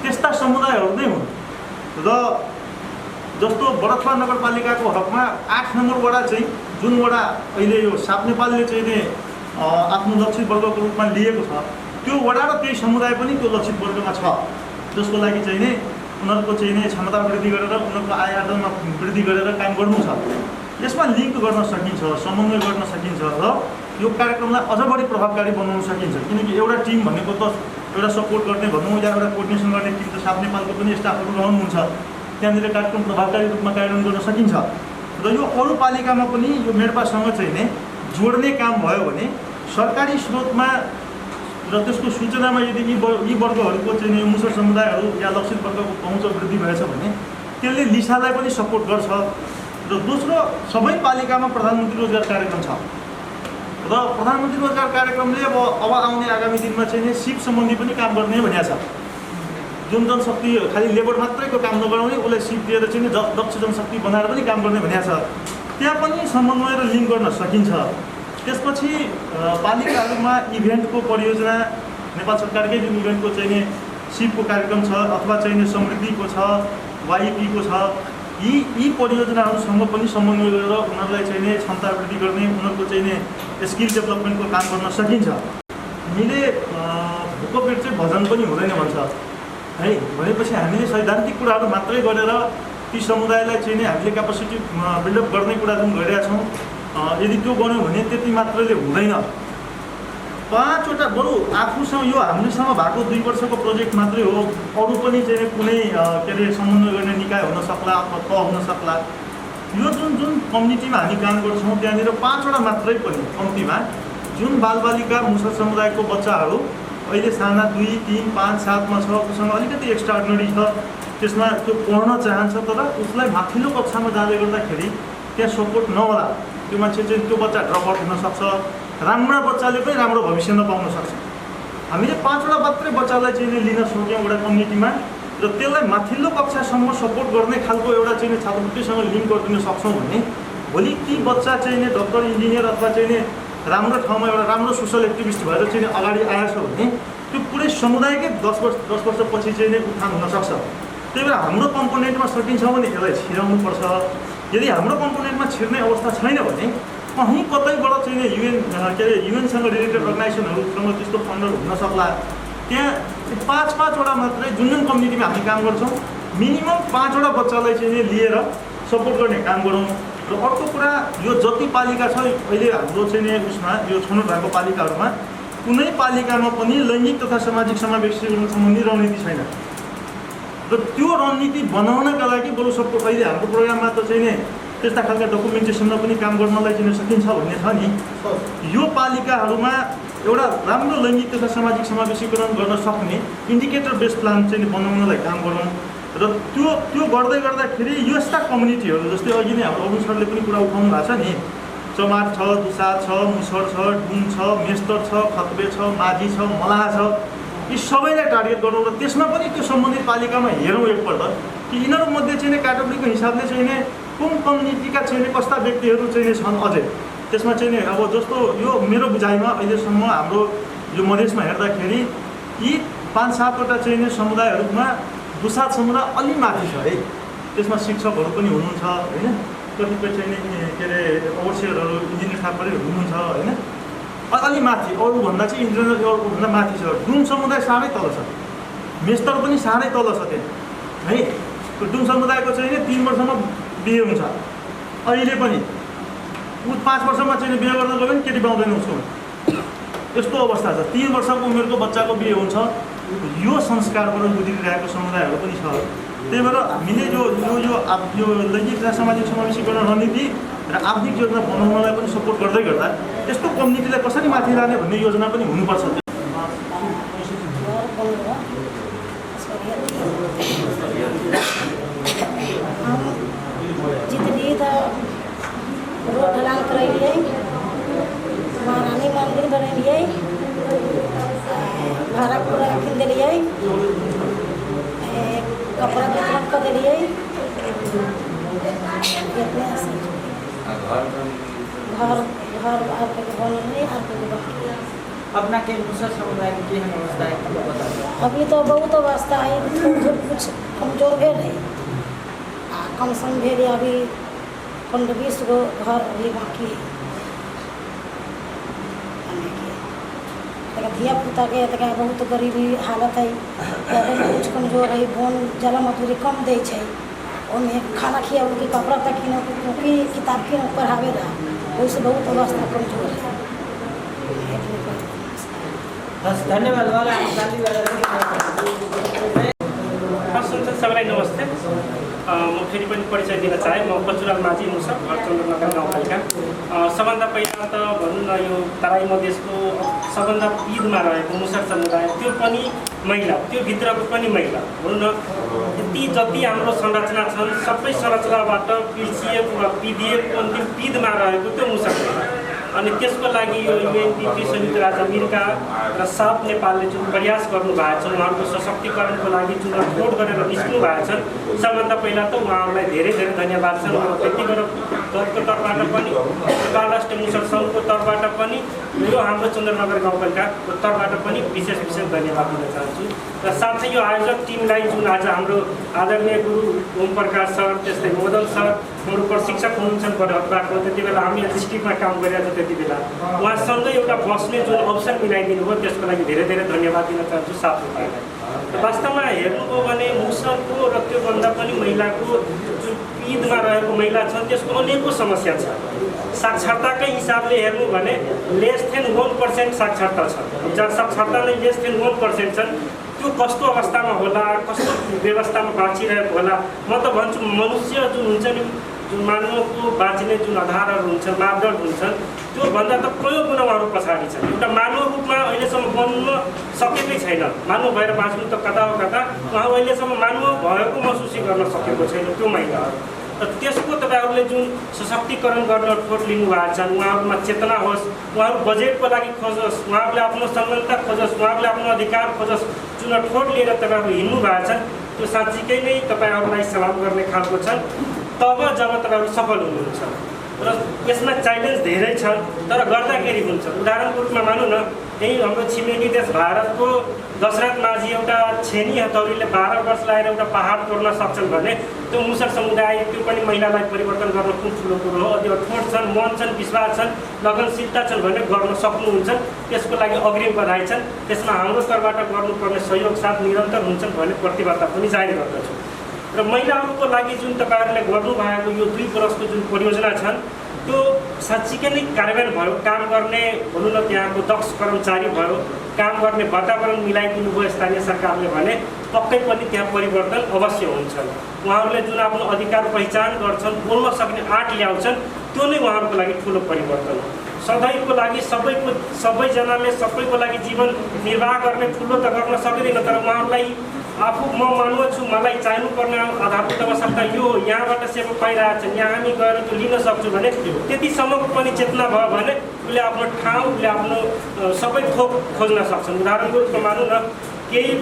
त्यस्ता समुदायहरू नै हुन्। र जस्तो बडथुवा नगरपालिकाको हकमा 8 नम्बर वडा चाहिँ जुन वडा अहिले यो सात नेपालले चाहिँ आफ्नो लक्षित वर्गको रूपमा लिएको छ त्यो वडा र त्यही समुदाय पनि त्यो लक्षित वर्गमा छ। जसको लागि चाहिँ उनीहरूको चाहिँ क्षमता वृद्धि गरेर उनीहरूको आय आर्जनमा वृद्धि गरेर काम गर्नु छ। यसमा लिङ्क गर्न सकिन्छ, समन्वय गर्न सकिन्छ र यो कार्यक्रमलाई अझ बढी प्रभावकारी बनाउन सकिन्छ। किनकि एउटा टिम भनेको त एउटा सपोर्ट गर्ने भनौँ या एउटा कोर्डिनेसन गर्ने टिम त साफ नेपालको पनि स्टाफहरू रहनुहुन्छ, त्यहाँनिर कार्यक्रम प्रभावकारी रूपमा कार्यान्वयन गर्न सकिन्छ। र यो अरू पालिकामा पनि यो मेडपासँग चाहिँ नै जोड्ने काम भयो भने सरकारी स्रोतमा र त्यसको सूचनामा यदि यी वर्गहरूको चाहिँ मुसर समुदायहरू या लक्षित वर्गको पहुँच वृद्धि भएछ भने त्यसले लिसालाई पनि सपोर्ट गर्छ। र दोस्रो, सबै पालिकामा प्रधानमन्त्री रोजगार कार्यक्रम छ र प्रधानमन्त्री रोजगार कार्यक्रमले अब आउने आगामी दिनमा चाहिँ नि सिप सम्बन्धी पनि काम गर्ने भनेको छ। जुन जनशक्ति खालि लेबर मात्रैको काम नगराउने उसलाई सिप दिएर चाहिँ दक्ष जनशक्ति बनाएर पनि काम गर्ने भनेको छ। त्यहाँ पनि समन्वय र लिङ्क गर्न सकिन्छ। त्यसपछि पालिकाहरूमा इभेन्टको परियोजना नेपाल सरकारकै जुन इभेन्टको चाहिँ नि सिपको कार्यक्रम छ अथवा चाहिँ नि समृद्धिको छ, वाइपीको छ, यी परियोजनाहरूसँग पनि समन्वय गरेर उनीहरूलाई चाहिँ नि क्षमता वृद्धि गर्ने, उनीहरूको चाहिँ नि स्किल डेभलपमेन्टको काम गर्न सकिन्छ। हामीले भूकपेट चाहिँ भजन पनि हुँदैन भन्छ है। भनेपछि हामीले सैद्धान्तिक कुराहरू मात्रै गरेर ती समुदायलाई चाहिँ नि हामीले क्यापासिटी बिल्डअप गर्ने कुरा जुन गरिरहेका छौँ, यदि त्यो गऱ्यौँ भने त्यति मात्रैले हुँदैन। 5वटा बरु आफूसँग यो हामीसँग भएको 2 वर्षको प्रोजेक्ट मात्रै हो, अरू पनि चाहिँ कुनै के अरे समन्वय गर्ने निकाय हुन सक्ला अथवा तह हुन सक्ला। यो जुन कम्युनिटीमा हामी काम गर्छौँ त्यहाँनिर 5वटा मात्रै पनि कम्तीमा जुन बालबालिका मुसर समुदायको बच्चाहरू अहिले साना 2, 3, 5, 7मा छ, उसँग अलिकति एक्स्ट्राअर्डिनरी छ, त्यसमा त्यो पढ्न चाहन्छ तर उसलाई माथिल्लो कक्षामा जाँदै गर्दाखेरि त्यहाँ सपोर्ट नहोला, त्यो मान्छे चाहिँ त्यो बच्चा ड्रप आउट हुनसक्छ, राम्रा बच्चाले पनि राम्रो भविष्य नपाउन सक्छ। हामीले 5वटा मात्रै बच्चालाई चाहिँ लिन सक्यौँ एउटा कम्युनिटीमा र त्यसलाई माथिल्लो कक्षासम्म सपोर्ट गर्ने खालको एउटा चाहिँ छात्रवृत्तिसँग लिङ्क गरिदिन सक्छौँ भने भोलि ती बच्चा चाहिँ डक्टर, इन्जिनियर अथवा चाहिँ राम्रो ठाउँमा एउटा राम्रो सोसल एक्टिभिस्ट भएर चाहिँ अगाडि आएछ भने त्यो पुरै समुदायकै 10 वर्षपछि चाहिँ उत्थान हुनसक्छ। त्यही भएर हाम्रो कम्पोनेन्टमा सकिन्छ भने यसलाई छिराउनुपर्छ। यदि हाम्रो कम्पोनेन्टमा छिर्ने अवस्था छैन भने कहीँ कतैबाट चाहिँ युएनसँग रिलेटेड अर्गनाइजेसनहरूसँग त्यस्तो फन्डहरू हुन सक्ला। त्यहाँ 5-5वटा मात्रै जुन कम्युनिटीमा हामी काम गर्छौँ मिनिमम 5वटा बच्चालाई चाहिँ लिएर सपोर्ट गर्ने काम गरौँ। र अर्को कुरा, यो जति पालिका छ अहिले हाम्रो चाहिँ उसमा यो छनौट भएको पालिकाहरूमा कुनै पालिकामा पनि लैङ्गिक तथा सामाजिक समावेशीकरण सम्बन्धी रणनीति छैन। र त्यो रणनीति बनाउनका लागि बरु सपोर्ट अहिले हाम्रो प्रोग्राममा त चाहिँ त्यस्ता खालका डकुमेन्टेसनमा पनि काम गर्नलाई चाहिँ सकिन्छ भन्ने छ नि। यो पालिकाहरूमा एउटा राम्रो लैङ्गिक तथा सामाजिक समावेशीकरण गर्न सक्ने इन्डिकेटर बेस्ड प्लान चाहिँ बनाउनलाई काम गरौँ। र त्यो गर्दै गर्दाखेरि यस्ता कम्युनिटीहरू जस्तै अघि नै हाम्रो अरुण सरले पनि कुरा उठाउनु भएको छ नि, चमार छ, दुसाद छ, मुसर छ, डुङ छ, मेस्तर छ, खतबे छ, माझी छ, मलाह छ, यी सबैलाई टार्गेट गरौँ। र त्यसमा पनि त्यो सम्बन्धित पालिकामा हेरौँ एकपल्ट कि यिनीहरूमध्ये चाहिँ क्याटेगोरीको हिसाबले चाहिँ कुन कम्युनिटीका चाहिँ कस्ता व्यक्तिहरू चाहिँ छन् अझै त्यसमा चाहिँ अब जस्तो यो मेरो बुझाइमा अहिलेसम्म हाम्रो यो मधेसमा हेर्दाखेरि यी 5-7वटा चाहिँ समुदायहरूमा दुसाद समुदाय अलि माथि छ है। त्यसमा शिक्षकहरू पनि हुनुहुन्छ होइन, कतिपय चाहिँ के अरे ओभरसियरहरू इन्जिनियर थापाहरू हुनुहुन्छ होइन, अलि माथि अरूभन्दा चाहिँ इन्जिनियर अरूभन्दा माथि छ। डुङ समुदाय साह्रै तल छ, मेस्तर पनि साह्रै तल छ त्यहाँ है। त्यो डुङ समुदायको चाहिँ 3 वर्षमा बिहे हुन्छ। अहिले पनि ऊ 5 वर्षमा चाहिँ बिहे गर्न गयो भने केटी पाउँदैन उसको, यस्तो अवस्था छ। 3 वर्षको उमेरको बच्चाको बिहे हुन्छ। यो संस्कारबाट गुज्रिरहेको समुदायहरू पनि छ। त्यही भएर हामीले यो लैङ्गिक तथा सामाजिक समावेशीकरण रणनीति र आर्थिक योजना बनाउनलाई पनि सपोर्ट गर्दै गर्दा यस्तो कम्युनिटीलाई कसरी माथि लाने भन्ने योजना पनि हुनुपर्छ। रोड ढलान करैलिए, महारानी मंदिर बनैलिए, भाड़ा पूरा किन दिलिए, कपड़ा वितरण कर दिलिए, घर आपके बनल आपके अपना के मुसर समुदाय की अवस्था है बता दो। अभी तो बहुत अवस्था है, कुछ कमजोर भेल है, कम सम भेल अभी 15-20 गो घर अभी बाकी है। धिया पुता के बहुत गरीबी हालत है, कुछ कमजोर है, बोन जला मजदूरी कम दे उन्हें खाना खिलाओ कि कपड़ा तक किनो कि किताब किनो पढ़ावे ला उससे बहुत अवस्था कमजोर है। हस् धन्यवाद वाला सबैलाई नमस्ते। म फेरि पनि परिचय दिन चाहे। म बचुराल माझी मुसा घर चन्द्रनगर गाउँपालिका। सबभन्दा पहिला त भनौँ न यो तराई मधेसको सबभन्दा पिडमा रहेको मुसर समुदाय त्यो पनि महिला, त्यो भित्रको पनि महिला भनौँ न यति जति हाम्रो संरचना छन् सबै संरचनाबाट पिल्सिएको वा पिदिएको अन्तिम पिडमा रहेको त्यो मुसर अनि त्यसको लागि यो युएनडीपी संयुक्त राज्य अमेरिका र साफ नेपालले जुन प्रयास गर्नुभएको छ उहाँहरूको सशक्तिकरणको लागि जुन भोट गरेर निस्कनु भएको छ सबभन्दा पहिला त उहाँहरूलाई धेरै धेरै धन्यवाद छन्। व्यक्तिगत दलको तर्फबाट पनि राष्ट्रिय मुसर सङ्घको तर्फबाट पनि यो हाम्रो चन्द्रनगर गाउँपालिकाको तर्फबाट पनि विशेष धन्यवाद दिन चाहन्छु। र साथै यो आयोजक टिमलाई जुन आज हाम्रो आदरणीय गुरु ओम प्रकाश सर त्यस्तै मोदन सर हाम्रो प्रशिक्षक हुनुहुन्छ पदबाट त्यति बेला हामी डिस्ट्रिक्टमा काम गरिरहेको त्यति बेला उहाँसँगै एउटा बस्ने जुन अवसर मिलाइदिनु भयो त्यसको लागि धेरै धेरै धन्यवाद दिन चाहन्छु साथीहरूलाई। वास्तवमा हेर्नुभयो भने मुसरको र त्योभन्दा पनि महिलाको जुन पिडमा रहेको महिला छन् त्यसको अनेकौँ समस्या छ। साक्षरताकै हिसाबले हेर्नु भने लेस देन 1% साक्षरता छ। जहाँ साक्षरता नै लेस देन 1% छन् त्यो कस्तो अवस्थामा होला, कस्तो व्यवस्थामा बाँचिरहेको होला। म त भन्छु मनुष्य जुन हुन्छ नि जुन मानवको बाँच्ने जुन आधारहरू हुन्छ मापदण्ड हुन्छन् त्योभन्दा त कयौँ गुणा उहाँहरू पछाडि छन्। एउटा मानव रूपमा अहिलेसम्म बन्न सकेकै छैन। मानव भएर बाँच्नु त कता हो कता उहाँहरू अहिलेसम्म मानव भएको महसुसै गर्न सकेको छैन त्यो महिलाहरू। र त्यसको तपाईँहरूले जुन सशक्तिकरण गर्न ठोट लिनुभएको छन् उहाँहरूमा चेतना होस्, उहाँहरू बजेटको लागि खोजोस्, उहाँहरूले आफ्नो समानता खोजोस्, उहाँहरूले आफ्नो अधिकार खोजोस् जुन ठोट लिएर तपाईँहरू हिँड्नु भएको छन् त्यो साँच्चीकै नै तपाईँहरूलाई सलाम गर्ने खालको छन्। तब जब तपाईँहरू सफल हुनुहुन्छ र यसमा च्यालेन्ज धेरै छन् तर गर्दाखेरि हुन्छ। उदाहरणको रूपमा मानौँ न यही हाम्रो छिमेकी देश भारतको दशरथ माझी एउटा छेनी हतौरीले 12 वर्ष लगाएर एउटा पहाड तोड्न सक्छन् भने त्यो मुसर समुदाय त्यो पनि महिलालाई परिवर्तन गर्न कुन ठुलो कुरो हो। अझ ठोट छन्, मन छन्, विश्वास छन्, लगनशीलता छन् भने गर्न सक्नुहुन्छ। त्यसको लागि अग्रिम बधाई छन्। त्यसमा हाम्रो तर्फबाट गर्नुपर्ने सहयोग साथ निरन्तर हुन्छन् भन्ने प्रतिबद्धता पनि जारी गर्दछु। र महिलाहरूको लागि जुन तपाईँहरूले गर्नुभएको यो 2 वर्षको जुन परियोजना छन् त्यो साँच्चीकै नै कार्यान्वयन भयो। काम गर्ने भनौँ न त्यहाँको दक्ष कर्मचारी भयो, काम गर्ने वातावरण मिलाइदिनु भयो स्थानीय सरकारले भने पक्कै पनि त्यहाँ परिवर्तन अवश्य हुन्छन्। उहाँहरूले जुन आफ्नो अधिकार पहिचान गर्छन्, बोल्न सक्ने आँट ल्याउँछन् त्यो नै उहाँहरूको लागि ठुलो परिवर्तन हो। सधैँको लागि सबैजनाले सबैको लागि जीवन निर्वाह गर्ने ठुलो त गर्न सक्दैन तर उहाँहरूलाई आफू म मानव छु, मलाई चाहिनुपर्ने आधारभूत आवश्यकता यो हो, यहाँबाट सेवा पाइरहेको छ, यहाँ हामी गएर त्यो लिन सक्छु भने त्यतिसम्मको पनि चेतना भयो भने उसले आफ्नो ठाउँ, उसले आफ्नो सबै थोक खोज्न सक्छन्। उदाहरणको रूपमा मानौँ न केही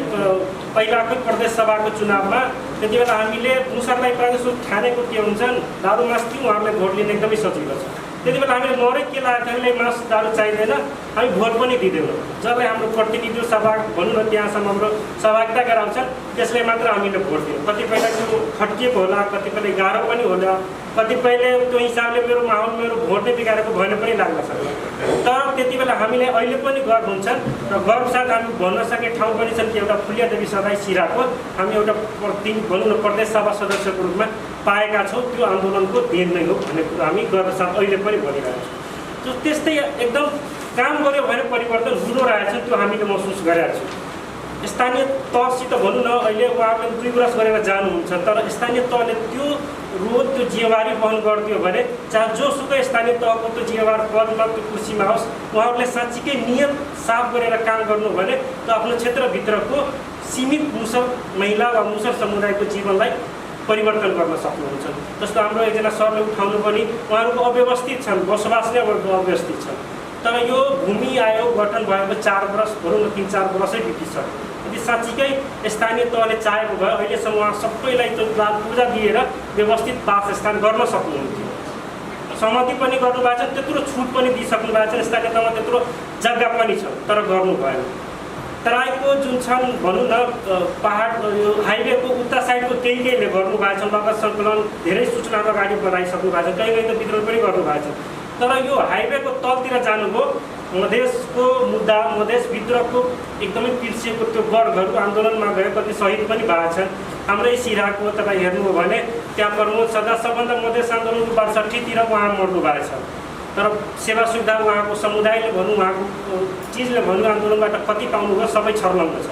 पहिलाकै प्रदेश सभाको चुनावमा त्यति बेला हामीले मुसरलाई प्रायः ठानेको के हुन्छन् दारू मस्ती उहाँहरूले भोट लिन एकदमै सजिलो छ। त्यति बेला हामीले नरै के लाग्यो हामीलाई मास दारू चाहिँदैन, हामी भोट पनि दिँदैनौँ। जसलाई हाम्रो प्रतिनिधि सभा भनौँ न त्यहाँसम्म हाम्रो सहभागिता गराउँछन् त्यसलाई मात्र हामीले भोट दियौँ। कतिपयलाई त्यो खट्किएको होला, कतिपयले गाह्रो पनि होला, कतिपयले त्यो हिसाबले मेरो माहौल मेरो भोट नै बिगारेको भएन पनि लाग्न सक्छ। तर त्यति बेला हामीले अहिले पनि गर्व हुन्छन् र गर्वसाथ हामी भन्न सके ठाउँ पनि छन् कि एउटा फुलियादेवी सदाई सिराको हामी एउटा भनौँ न प्रदेश सभा सदस्यको रूपमा पाएका छौँ। त्यो आन्दोलनको देन नै हो भन्ने कुरो हामी गर्वसाथ अहिले पनि भनिरहेको छौँ। त्यस्तै एकदम काम गऱ्यो भने परिवर्तन हुँदो रहेछ त्यो हामीले महसुस गरेका छौँ। स्थानीय तहसित भनौँ न अहिले उहाँहरूले 2 वर्ष गरेर जानुहुन्छ तर स्थानीय तहले त्यो रोज त्यो जिम्मेवारी वहन गरिदियो भने चाहे जोसुकै स्थानीय तहको त्यो जिम्मेवार पदमा त्यो कुर्सीमा होस् उहाँहरूले साँच्चीकै नियत साफ गरेर काम गर्नु भने त्यो आफ्नो क्षेत्रभित्रको सीमित मुसर महिला वा मुसर समुदायको जीवनलाई परिवर्तन गर्न सक्नुहुन्छ। जस्तो हाम्रो एकजना सरले उठाउनु पनि उहाँहरूको अव्यवस्थित छन्, बसोबास नै अव्यवस्थित छन् तर यो भूमि आयोग गठन भएको 4 वर्ष भनौँ न 3-4 वर्षै बितिसक्यो। यदि साँच्चीकै स्थानीय तहले चाहेको भए अहिलेसम्म उहाँ सबैलाई त्यो पूजा दिएर व्यवस्थित वासस्थान गर्न सक्नुहुन्थ्यो। सहमति पनि गर्नुभएको छ, त्यत्रो छुट पनि दिइसक्नु भएको छ, स्थानीय तहमा त्यत्रो जग्गा पनि छ तर गर्नु भएन। तराईको जुन छन् भनौँ न पहाड यो हाइवेको उता साइडको केहीले गर्नुभएको छ, नगद सङ्कलन धेरै सूचनाको अगाडि बढाइसक्नु भएको छ, कहीँ त विद्रोह पनि गर्नुभएको छ। तर यो हाइवेको तलतिर जानुभयो मधेसको मुद्दा मधेस विद्रोहको एकदमै पिल्सिएको त्यो वर्गहरू आन्दोलनमा गए कति शहीद पनि भएको छन्। हाम्रै सिराको तपाईँ हेर्नुभयो भने त्यहाँ प्रमोद सदा सबभन्दा मधेस आन्दोलनको 62तिर उहाँ मर्नु भएको छ। तर सेवा सुविधा उहाँको समुदायले भनौँ उहाँको चिजले भनौँ आन्दोलनबाट कति पाउनुभयो सबै छर्लङ्ग छ।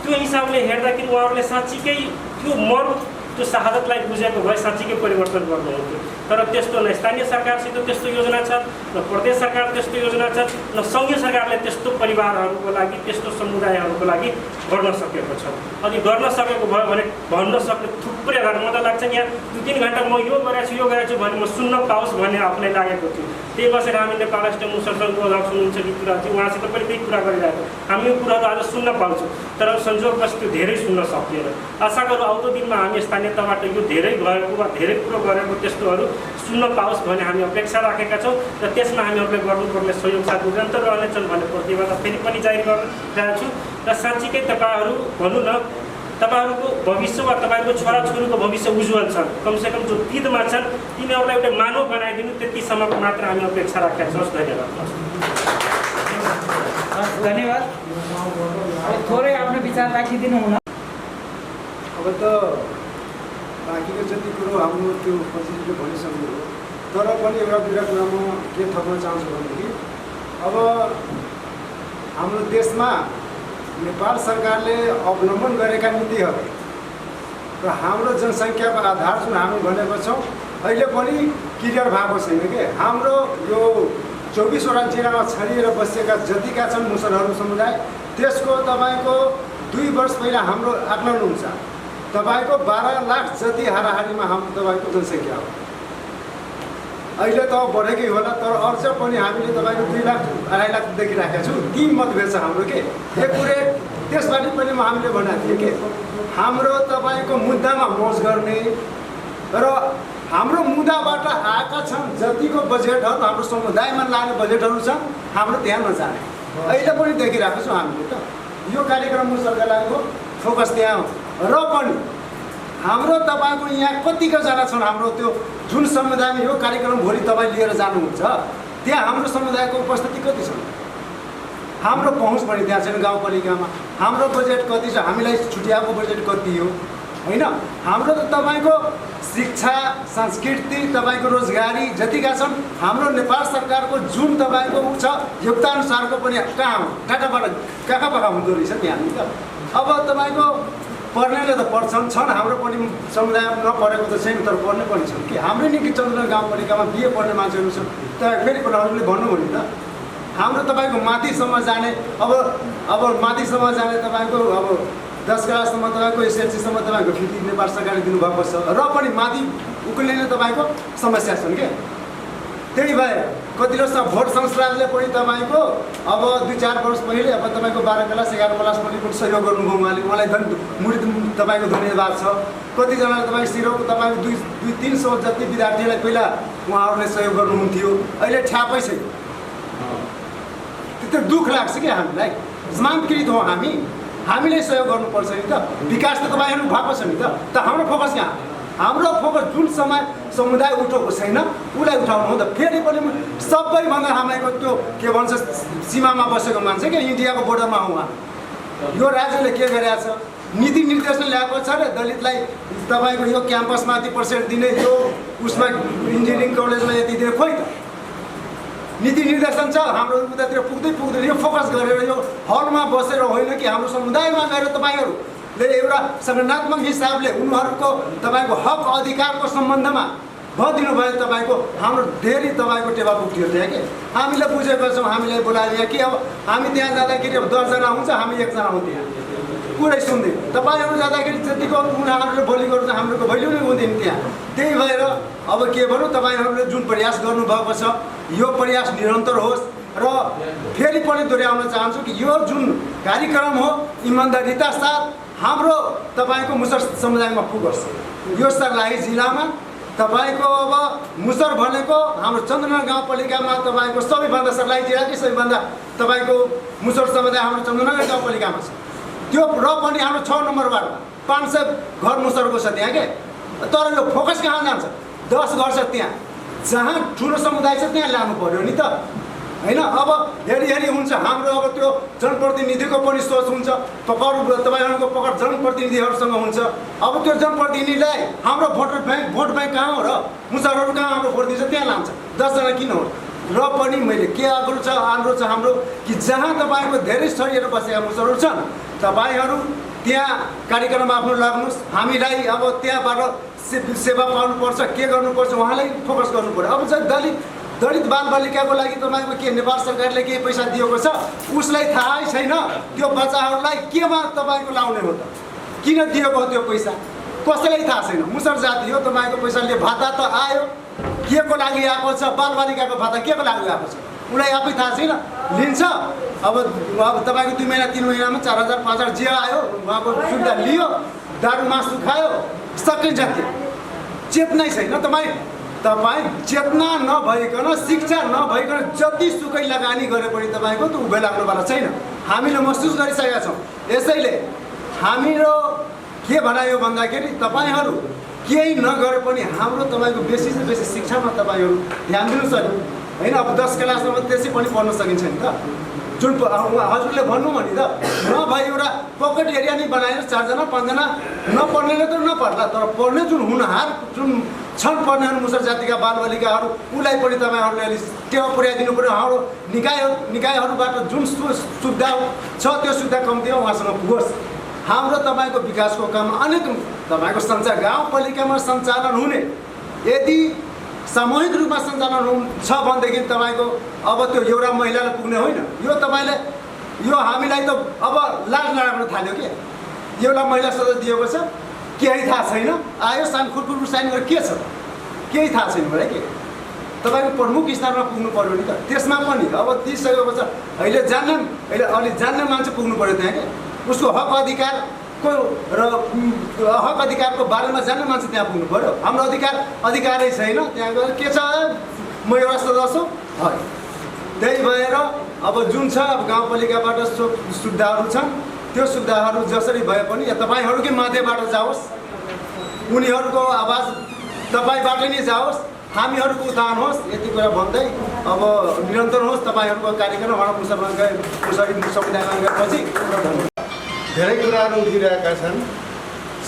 त्यो हिसाबले हेर्दाखेरि उहाँहरूले साँच्चीकै त्यो त्यो शहादतलाई बुझेको भए साँच्चीकै परिवर्तन गर्नुहुन्थ्यो। तर त्यस्तो न स्थानीय सरकारसित त्यस्तो योजना छ, न प्रदेश सरकार त्यस्तो योजना छ, न सङ्घीय सरकारले त्यस्तो परिवारहरूको लागि त्यस्तो समुदायहरूको लागि गर्न सकेको छ। अनि गर्न सकेको भयो भने भन्न सक्ने थुप्रै मलाई त लाग्छ यहाँ 2-3 घन्टा म यो गरेछु भने म सुन्न पाओस् भन्ने आफूलाई लागेको थियो। त्यही बसेर हामी नेपाल राष्ट्रिय मुसर सङ्घको अध्यक्ष हुनुहुन्छ कि कुरा थियो, उहाँसित पनि त्यही कुरा गरिरहेको हामी यो कुराहरू आज सुन्न पाउँछौँ। तर संजोगवश त्यो धेरै सुन्न सकिएन। आशा गरौँ आउँदो दिनमा हामी स्थानीय तहबाट यो धेरै भएको वा धेरै कुरो गरेको त्यस्तोहरू सुन्न पाओस् भन्ने हामी अपेक्षा राखेका छौँ र त्यसमा हामीहरूले गर्नुपर्ने सहयोग साथ निरन्तर रहनेछन् भन्ने प्रतिबद्धता फेरि पनि जारी गर्न चाहन्छु। र साँच्चीकै तपाईँहरू भनौँ न तपाईँहरूको भविष्य वा तपाईँहरूको छोराछोरीको भविष्य उज्जवल छन्, कमसेकम जो पिँधमा छन् तिनीहरूलाई एउटा मानव बनाइदिनु त्यतिसम्मको मात्र हामी अपेक्षा राखेका छौँ। धन्यवाद। धन्यवाद। थोरै आफ्नो विचार राखिदिनु हुन। अब त बाँकीको जति कुरो हाम्रो त्यो प्रतिनिधिले भनिसक्नु हो, तर पनि एउटा कुरा म के थप्न चाहन्छु भनेदेखि अब हाम्रो देशमा नेपाल सरकारले अवलम्बन गरेका नीतिहरू र हाम्रो जनसङ्ख्याको आधार जुन हामी भनेको छौँ अहिले पनि क्लियर भएको छैन के। हाम्रो यो 24वटा जिल्लामा छरिएर बसेका जतिका छन् मुसलहरू समुदाय त्यसको तपाईँको 2 वर्ष पहिला हाम्रो आकलन हुन्छ तपाईँको 12 लाख जति हाराहारीमा हाम्रो तपाईँको जनसङ्ख्या हो। अहिले त बढेकै होला, तर अझ पनि हामीले तपाईँको 2 लाख 2.5 लाख देखिराखेका छौँ। ती मतभेद छ हाम्रो के एकुरेट। त्यसबाट पनि हामीले भनेको थिएँ कि हाम्रो तपाईँको मुद्दामा मोज गर्ने र हाम्रो मुद्दाबाट आएका छन् जतिको बजेटहरू हाम्रो समुदायमा लाने बजेटहरू छन् हाम्रो त्यहाँ नजाने अहिले पनि देखिरहेको छौँ हामीले। त यो कार्यक्रम सरकारको फोकस त्यहाँ हो। र पनि हाम्रो तपाईँको यहाँ कतिको जना छन् हाम्रो त्यो जुन समुदायमा यो कार्यक्रम भोलि तपाईँ लिएर जानुहुन्छ त्यहाँ हाम्रो समुदायको उपस्थिति कति छ? हाम्रो पहुँच पनि त्यहाँ छैन। गाउँपालिकामा हाम्रो बजेट कति छ? हामीलाई छुट्याएको बजेट कति हो होइन? हाम्रो त तपाईँको शिक्षा संस्कृति तपाईँको रोजगारी जतिका छन् हाम्रो नेपाल सरकारको जुन तपाईँको छ योगदानअनुसारको पनि कहाँ हो? कहाँ हुँदो रहेछ त्यहाँ त। अब तपाईँको पढ्नेले त पढ्छन् हाम्रो पनि समुदाय नपढेको त छैन, तर पढ्ने पनि छन् कि हाम्रो निकै चन्द्र गाउँपालिकामा बिए पढ्ने मान्छेहरू छन्। त फेरि हजुरले भन्नु भने त हाम्रो तपाईँको माथिसम्म जाने अब माथिसम्म जाने तपाईँको अब 10 क्लाससम्म तपाईँको एसएलसीसम्म तपाईँको फी नेपाल सरकारले दिनुभएको छ र पनि माथि उक्लिने तपाईँको समस्या छन् क्या। त्यही भएर कतिवटा भोट संस्थानले पनि तपाईँको अब 2-4 वर्ष पहिले अब तपाईँको 12 क्लास 11 क्लास पनि सहयोग गर्नुभयो। उहाँलाई मुडी तपाईँको धन्यवाद छ। कतिजनाले तपाईँ सिरोको तपाईँको 200-300 जति विद्यार्थीलाई पहिला उहाँहरूले सहयोग गर्नुहुन्थ्यो, अहिले ठ्यापै छैन। त्यो दुःख लाग्छ कि हामीलाई। समान्तकृत हो हामीले सहयोग गर्नुपर्छ नि त। विकास त तपाईँहरू भएको छ नि त हाम्रो फोकस कहाँ? हाम्रो फोकस जुन समुदाय उठेको छैन उसलाई उठाउनु हो। त फेरि पनि सबैभन्दा हामीको त्यो के भन्छ सीमामा बसेको मान्छे क्या, इन्डियाको बोर्डरमा हो उहाँ। यो राज्यले के गरेछ? नीति निर्देशन ल्याएको छ र दलितलाई तपाईँको यो क्याम्पसमाथि पर्सेन्ट दिने, यो उसमा इन्जिनियरिङ कलेजमा यति दिने, खोइ त नीति निर्देशन छ हाम्रो उतातिर पुग्दैन। यो फोकस गरेर यो हलमा बसेर होइन कि हाम्रो समुदायमा गएर तपाईँहरूले एउटा संगठनात्मक हिसाबले उनीहरूको तपाईँको हक अधिकारको सम्बन्धमा भनिदिनु भयो तपाईँको हाम्रो धेरै तपाईँको टेवा पुग्थ्यो त्यहाँ कि। हामीले बुझेको छौँ, हामीलाई बोलायो कि अब हामी त्यहाँ जाँदाखेरि अब 10 जना हुन्छ, हामी 1 जना हुन्थ्यो, कुरै सुन्दैन। तपाईँहरू जाँदाखेरि जतिको उनीहरूले बोली गर्छ हाम्रो भैल्यु नै हुँदैन त्यहाँ। त्यही भएर अब के भनौँ, तपाईँहरूले जुन प्रयास गर्नुभएको छ यो प्रयास निरन्तर होस्। र फेरि पनि दोहोऱ्याउन चाहन्छु कि यो जुन कार्यक्रम हो इमान्दारिता साथ हाम्रो तपाईँको मुसर समुदायमा पुगोस्। यो सर्लाही जिल्लामा तपाईँको अब मुसर भनेको हाम्रो चन्द्रनगर गाउँपालिकामा तपाईँको सबैभन्दा सर्लाही जिल्लाकै सबैभन्दा तपाईँको मुसर समुदाय हाम्रो चन्द्रनगर गाउँपालिकामा छ। त्यो र पनि हाम्रो 6 नम्बर वार्डमा 500 घर मुसरको छ त्यहाँ के। तर यो फोकस कहाँ जान्छ? 10 घर छ त्यहाँ, जहाँ ठुलो समुदाय छ त्यहाँ लानु पर्यो नि त। होइन। अब हेरी हुन्छ हाम्रो अब त्यो जनप्रतिनिधिको पनि सोच हुन्छ, तपाईँहरूको पकड जनप्रतिनिधिहरूसँग हुन्छ। अब त्यो जनप्रतिनिधिलाई हाम्रो भोट ब्याङ्क कहाँ हो र? मुसरहरू कहाँ हाम्रो भोट दिन्छ त्यहाँ लान्छ, 10 जना किन हो र पनि मैले के अनुरोध छ हाम्रो कि जहाँ तपाईँको धेरै छरिएर बसेका मुसरहरू छन् तपाईँहरू त्यहाँ कार्यक्रम आफ्नो लाग्नुहोस्। हामीलाई अब त्यहाँबाट सेवा पाउनुपर्छ, के गर्नुपर्छ उहाँलाई फोकस गर्नु पर्यो। अब चाहिँ दलित बालबालिकाको लागि तपाईँको के नेपाल सरकारले केही पैसा दिएको छ उसलाई थाहै छैन। त्यो बच्चाहरूलाई केमा तपाईँको लाउने हो त? किन दिएको हो त्यो पैसा कसैलाई थाहा छैन। मुसर जाति हो, तपाईँको पैसाले भाता त आयो, के को लागि आएको छ? बालबालिकाको भाता के को लागि आएको छ उसलाई आफै थाहा छैन, लिन्छ। अब तपाईँको 2 महिना 3 महिनामा 4000 5000 जे आयो उहाँको सुविधा लियो, दारू मासु खायो, सकिन्छ। त्यो चेतनै छैन। तपाईँ चेतना नभइकन, शिक्षा नभइकन जतिसुकै लगानी गरे पनि तपाईँको त उभै लाग्नुवाला छैन। हामीले महसुस गरिसकेका छौँ। यसैले हाम्रो के भनायो भन्दाखेरि तपाईँहरू केही नगरे पनि हाम्रो तपाईँको बेसी से बेसी शिक्षामा तपाईँहरू ध्यान दिनुहोस् होइन। अब 10 क्लाससम्म त्यसै पनि पढ्न सकिन्छ नि त, जुन हजुरले भन्नु भने त नभए एउटा पकेट एरिया नै बनाएर 4 जना 5 जना नपढ्नेले त नपढ्ला, तर पढ्ने जुन हुनहार जुन छन् पढ्नेहरू मुसर जातिका बालबालिकाहरू उसलाई पनि तपाईँहरूले अलिक टेवा पुर्याइदिनु पऱ्यो। हाम्रो निकायहरूबाट जुन सुविधा छ त्यो सुविधा कम्ती हो उहाँसँग पुगोस्। हाम्रो तपाईँको विकासको काम अनेक तपाईँको गाउँपालिकामा सञ्चालन हुने यदि सामूहिक रूपमा सञ्चालन छ भनेदेखि तपाईँको अब त्यो एउटा महिलालाई पुग्ने होइन। यो तपाईँले यो हामीलाई त अब लाज नराख्न थाल्यो के? एउटा महिला सदस्य दिएको छ, केही थाहा छैन, आयो खुरखुर साइन गरेर के छ केही थाहा छैन मलाई के? तपाईँको प्रमुख स्थानमा पुग्नु पऱ्यो नि त। त्यसमा पनि अब दिइसकेको छ, अहिले अलि जान्ने मान्छे पुग्नु पऱ्यो त्यहाँ के? उसको हक अधिकारको बारेमा जान्ने मान्छे त्यहाँ पुग्नु पऱ्यो। हाम्रो अधिकारै छैन, त्यहाँ गएर के छ म एउटा सदस्य है। त्यही भएर अब जुन छ अब गाउँपालिकाबाट सुविधाहरू छन् त्यो सुविधाहरू जसरी भए पनि तपाईँहरूकै माध्यमबाट जाओस्, उनीहरूको आवाज तपाईँबाट नै जाओस्, हामीहरूको उत्थान होस्। यति कुरा भन्दै अब निरन्तर होस् तपाईँहरूको कार्यक्रम संविधान गएपछि। धेरै कुराहरू उठिरहेका छन्।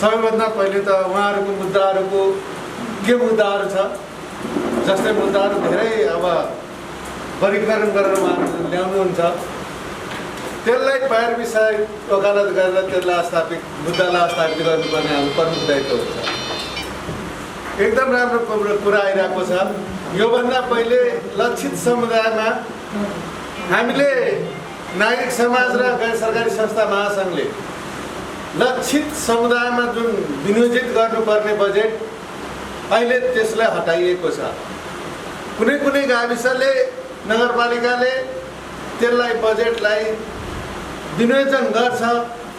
सबैभन्दा पहिले त उहाँहरूको मुद्दाहरूको के मुद्दाहरू छ, जस्तै मुद्दाहरू धेरै अब वर्गीकरण गरेर उहाँहरू ल्याउनुहुन्छ, त्यसलाई पैरवी सहित वकालत गरेर त्यसलाई मुद्दालाई स्थापित गर्नुपर्ने हाम्रो प्रमुख दायित्व हुन्छ। एकदम राम्रो कुरा आइरहेको छ। योभन्दा पहिले लक्षित समुदायमा हामीले नागरिक समाज र गैर सरकारी संस्था महासङ्घले लक्षित समुदायमा जुन विनियोजित गर्नुपर्ने बजेट अहिले त्यसलाई हटाइएको छ। कुनै गाविसले नगरपालिकाले त्यसलाई बजेटलाई विनियोजन गर्छ,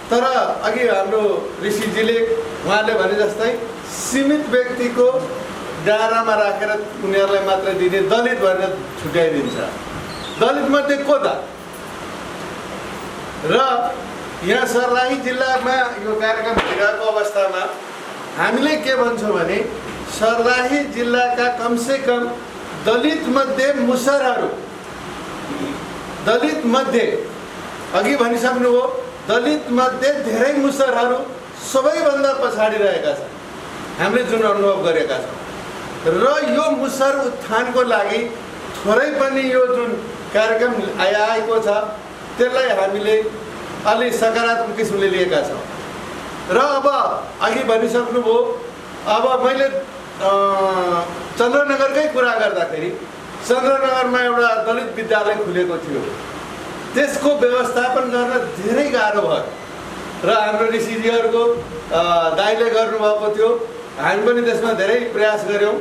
तर अघि हाम्रो ऋषिजीले उहाँले भने जस्तै सीमित व्यक्तिको दायरामा राखेर उनीहरूलाई मात्र दिने, दलित भनेर छुट्याइदिन्छ। दलित मध्ये को त? र यहाँ सर्लाही जिल्लामा यो कार्यक्रम भइरहेको अवस्थामा हामीले के भन्छौँ भने सर्लाही जिल्लाका कमसेकम दलित मध्ये मुसरहरू, दलित मध्ये अघि भनिसक्नुभयो, दलित मध्ये धेरै मुसरहरू सबैभन्दा पछाडि रहेका छन् हामीले जुन अनुभव गरेका छौँ। र यो मुसर उत्थानको लागि थोरै पनि यो जुन कार्यक्रम आएको छ त्यसलाई हामीले अलि सकारात्मक किसिमले लिएका छौँ। र अब अघि भनिसक्नुभयो, अब मैले चन्द्रनगरकै कुरा गर्दाखेरि चन्द्रनगरमा एउटा दलित विद्यालय खुलेको थियो, त्यसको व्यवस्थापन गर्न धेरै गाह्रो भयो र हाम्रो ऋषिजीहरूको दाइले गर्नुभएको थियो। हामी पनि त्यसमा धेरै प्रयास गऱ्यौँ।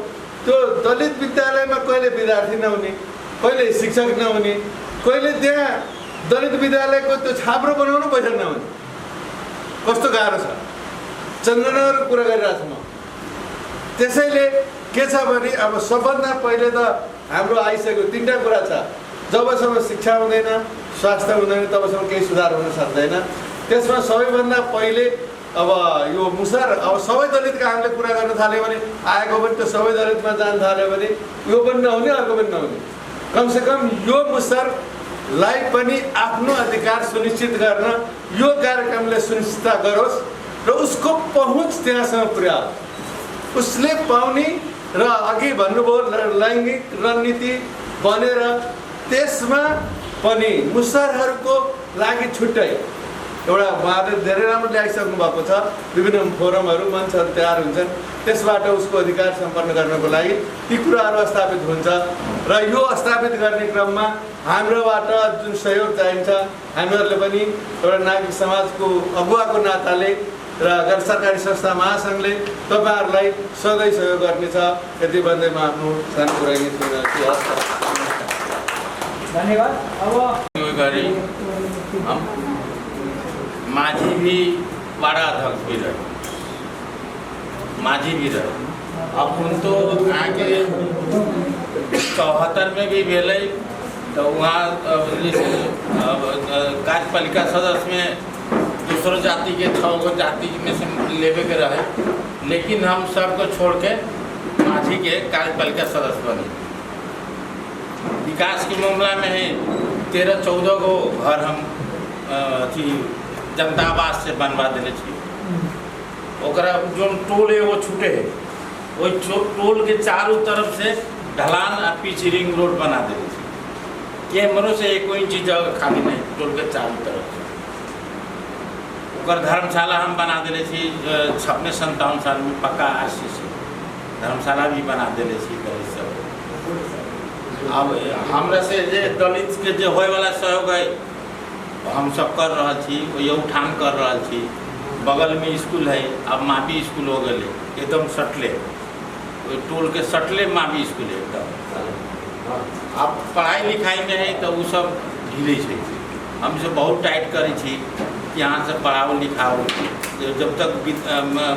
त्यो दलित विद्यालयमा कहिले विद्यार्थी नहुने, कहिले शिक्षक नहुने, कहिले त्यहाँ दलित विद्यालयको त्यो छाप्रो बनाउनु पैसा नहुने, कस्तो गाह्रो छ। चन्द्रनगरको कुरा गरिरहेको छु म। त्यसैले के छ भने अब सबभन्दा पहिले त हाम्रो आइसक्यो 3टा कुरा छ। जबसम्म शिक्षा हुँदैन, स्वास्थ्य हुँदैन, तबसम्म केही सुधार हुन सक्दैन। त्यसमा सबैभन्दा पहिले अब यो मुसर अब सबै दलितका हामीले कुरा गर्न थाल्यो भने आएको पनि त्यो सबै दलितमा जान थाल्यो भने यो पनि नहुने, अर्को पनि नहुने। कमसेकम यो मुसरलाई पनि आफ्नो अधिकार सुनिश्चित गर्न यो कार्यक्रमले सुनिश्चित गरोस् र उसको पहुँच त्यहाँसम्म पुर्याओस्। उसले पाउने र अघि भन्नुभयो लैङ्गिक रणनीति बनेर त्यसमा पनि मुसरहरूको लागि छुट्टै एउटा उहाँले धेरै राम्रो ल्याइसक्नु भएको छ। विभिन्न फोरमहरू मञ्चहरू तयार हुन्छन्, त्यसबाट उसको अधिकार सम्पन्न गर्नको लागि ती कुराहरू स्थापित हुन्छ र यो स्थापित गर्ने क्रममा हाम्रोबाट जुन सहयोग चाहिन्छ हामीहरूले पनि एउटा नागरिक समाजको अगुवाको नाताले र गैर सरकारी संस्था महासङ्घले तपाईँहरूलाई सधैँ सहयोग गर्नेछ। यति भन्दै म आफ्नो सानो कुरा धन्यवाद। अब माझी भी बड़ा अध्यक्ष भी रहे, माझी भी रहे। अब उन तो आके 74 में भी भेल तो वहाँ कार्यपालिका सदस्य में दूसरों जाति के 6 गो जाति में से लेवे के रहे, लेकिन हम सबको छोड़ के माझी के कार्यपालिका सदस्य बने। विकास के मामला में है 13-14 गो घर हम अथी जनता आवास से बनवा दिले छी। ओकरा जो टोल है वो छूटे है, वो टोल के चारों तरफ से ढलान आ पिच रिंग रोड बना दिले छी। कैमरों से एक इंच जगह खाली नहीं, टोल के चारों तरफ से। ओकर धर्मशाला हम बना दिले छी 56-57 साल में पक्का RCC धर्मशाला भी बना दिले छी। अब हमरा से जे दलित के जे होए वाला सहयोग है हम सब कर रहा छी, ये उठान कर रहा छी। बगल में स्कूल है, अब मावी स्कूल हो गए एकदम सटले, टोल के सटले मावी स्कूल है एकदम। अब पढ़ाई लिखाई में है तो वो सब ढीले छे। हम से बहुत टाइट करी छी कि यहाँ से पढ़ाओ लिखाओ, जब तक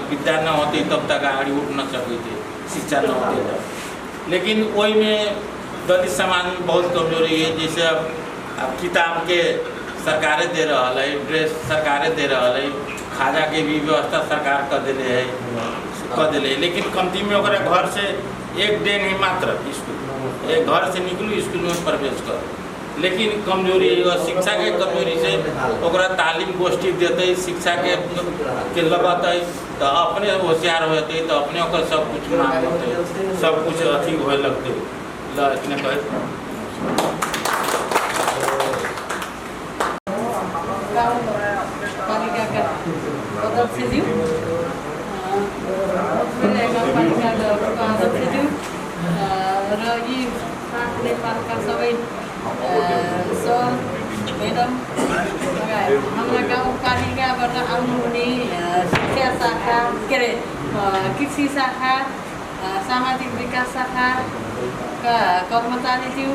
विद्या न होती तब तक आगे उठ न सके थे, शिक्षा न होती तब। लेकिन वही में दलित समाज में बहुत कमजोरी है। जैसे अब किताब के सरकारें दे रहा है, ड्रेस सरकारें दे रहा है, खाजा के भी व्यवस्था सरकार कर दिले है, लेकिन कमती में ओकरा घर से 1 दिन ही मात्र स्कूल, घर से निकलू स्कूल में प्रवेश कर। लेकिन कमजोरी और शिक्षा के कमजोरी से ओकरा तालीम गोष्ठी देते, शिक्षा के लगत है तो अपने होशियार होते तो अपने ओकर सब कुछ मांग होते, सब कुछ अथी होए लगते। इतने कहे गाउँपालिका अध्यक्षज्यू, गाउँपालिकाको अध्यक्षज्यू र यी नेपालका सबै सर म्याडम लगायत हाम्रा गाउँपालिकाबाट आउनुहुने शिक्षा शाखा के अरे कृषि शाखा, सामाजिक विकास शाखाका कर्मचारीज्यू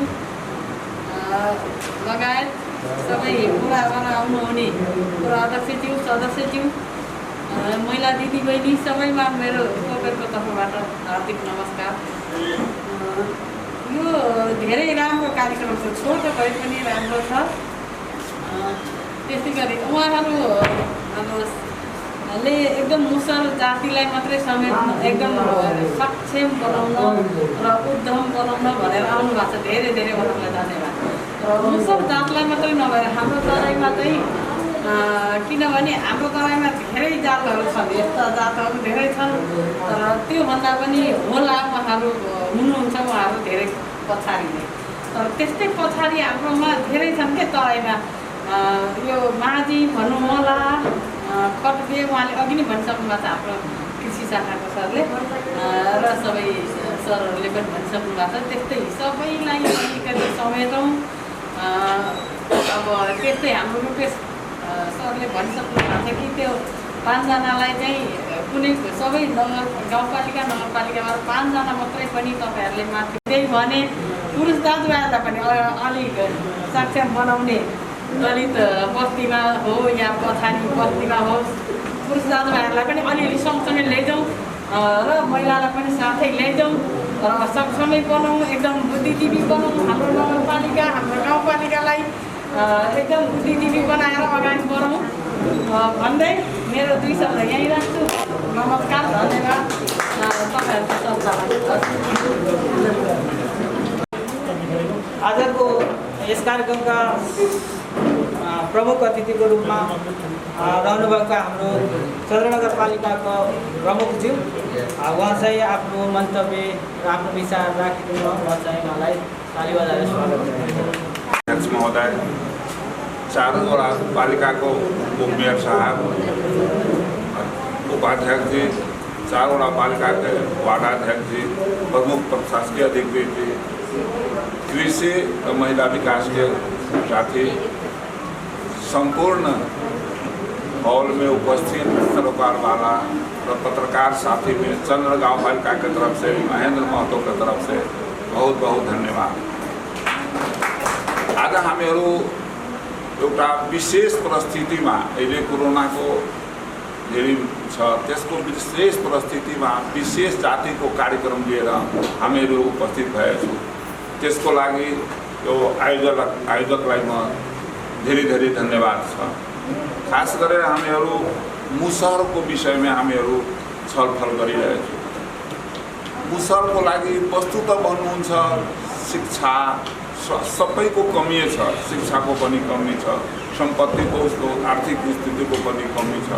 लगायत सबै पुराबाट आउनुहुने पुरा अध्यक्षज्यू, सदस्यज्यू, महिला दिदीबहिनी सबैमा मेरो तपाईँको तर्फबाट हार्दिक नमस्कार। यो धेरै राम्रो कार्यक्रम छ, छोटो भए पनि राम्रो छ। त्यसै गरी उहाँहरूले एकदम मुसर जातिलाई मात्रै समेत एकदम सक्षम बनाउन र उद्यम बनाउन भनेर आउनु भएको छ। धेरै धेरै उहाँहरूलाई धन्यवाद। र मुसर जातलाई मात्रै नभएर हाम्रो तराईमा चाहिँ किनभने हाम्रो तराईमा धेरै जातहरू छन्, यस्ता जातहरू धेरै छन्, तर त्योभन्दा पनि होला उहाँहरू हुनुहुन्छ, उहाँहरू धेरै पछाडि नै। तर त्यस्तै पछाडि हाम्रोमा धेरै छन् के तराईमा। यो माझी भनौँ होला, कटबे उहाँले अघि नै भनिसक्नु भएको छ हाम्रो कृषि शाखाको सरले र सबै सरहरूले पनि भनिसक्नु भएको छ। त्यस्तै सबैलाई अलिकति समेटौँ। अब त्यस्तै हाम्रो रूपेश सरले भनिसक्नु भएको छ कि त्यो 5 जनालाई चाहिँ कुनै सबै गाउँपालिका नगरपालिकाबाट 5 जना मात्रै पनि तपाईँहरूले माथि त्यही भने पुरुष दाजुभाइहरूलाई पनि अलिक सक्षम बनाउने, दलित बस्तीमा हो या पछाडि बस्तीमा होस्, पुरुष दाजुभाइहरूलाई पनि अलिअलि सँगसँगै लैजाउँ र महिलालाई पनि साथै लैजाउँ र सक्षमै बनाउँ, एकदम बुद्धिजीवी बनाउँ। हाम्रो नगरपालिका, हाम्रो गाउँपालिकालाई एकदम बुद्धिजीवी बनाएर अगाडि बढाउँ भन्दै मेरो 2 शब्द यहीँ राख्छु। नमस्कार, धन्यवाद तपाईँहरूको आजको यस कार्यक्रमका प्रमुख अतिथिको रूपमा रहनुभएका हाम्रो चन्द्र नगरपालिकाको प्रमुखज्यू उहाँ चाहिँ आफ्नो मन्तव्य र आफ्नो विचार राखिदिनु म चाहिँ उहाँलाई ताली बजाएर स्वागत गर्छु। अध्यक्ष महोदय, चारवटा पालिकाको उपमेयर साहब, उपाध्यक्ष जी, चारवटा पालिका के वार्डाध्यक्ष जी, प्रमुख प्रशासकीय अधिकारी जी, कृषि और महिला विकास के साथी, संपूर्ण हॉल में उपस्थित सरोकारवाला और पत्रकार साथी में चंद्र गाँव पालिका की तरफ से, महेंद्र महतो की तरफ से बहुत बहुत धन्यवाद। आज हामीहरू एउटा विशेष परिस्थितिमा अहिले कोरोनाको धेरै छ, त्यसको विशेष परिस्थितिमा विशेष जातिको कार्यक्रम लिएर हामीहरू उपस्थित भएछौँ। त्यसको लागि यो आयोजकलाई म धेरै धेरै धन्यवाद छ। खास गरेर हामीहरू मुसहरको विषयमा हामीहरू छलफल गरिरहेछौँ। मुसहरको लागि वस्तु त भन्नुहुन्छ शिक्षा सबैको कमी छ, शिक्षाको पनि कमी छ, सम्पत्तिको उसको आर्थिक स्थितिको पनि कमी छ,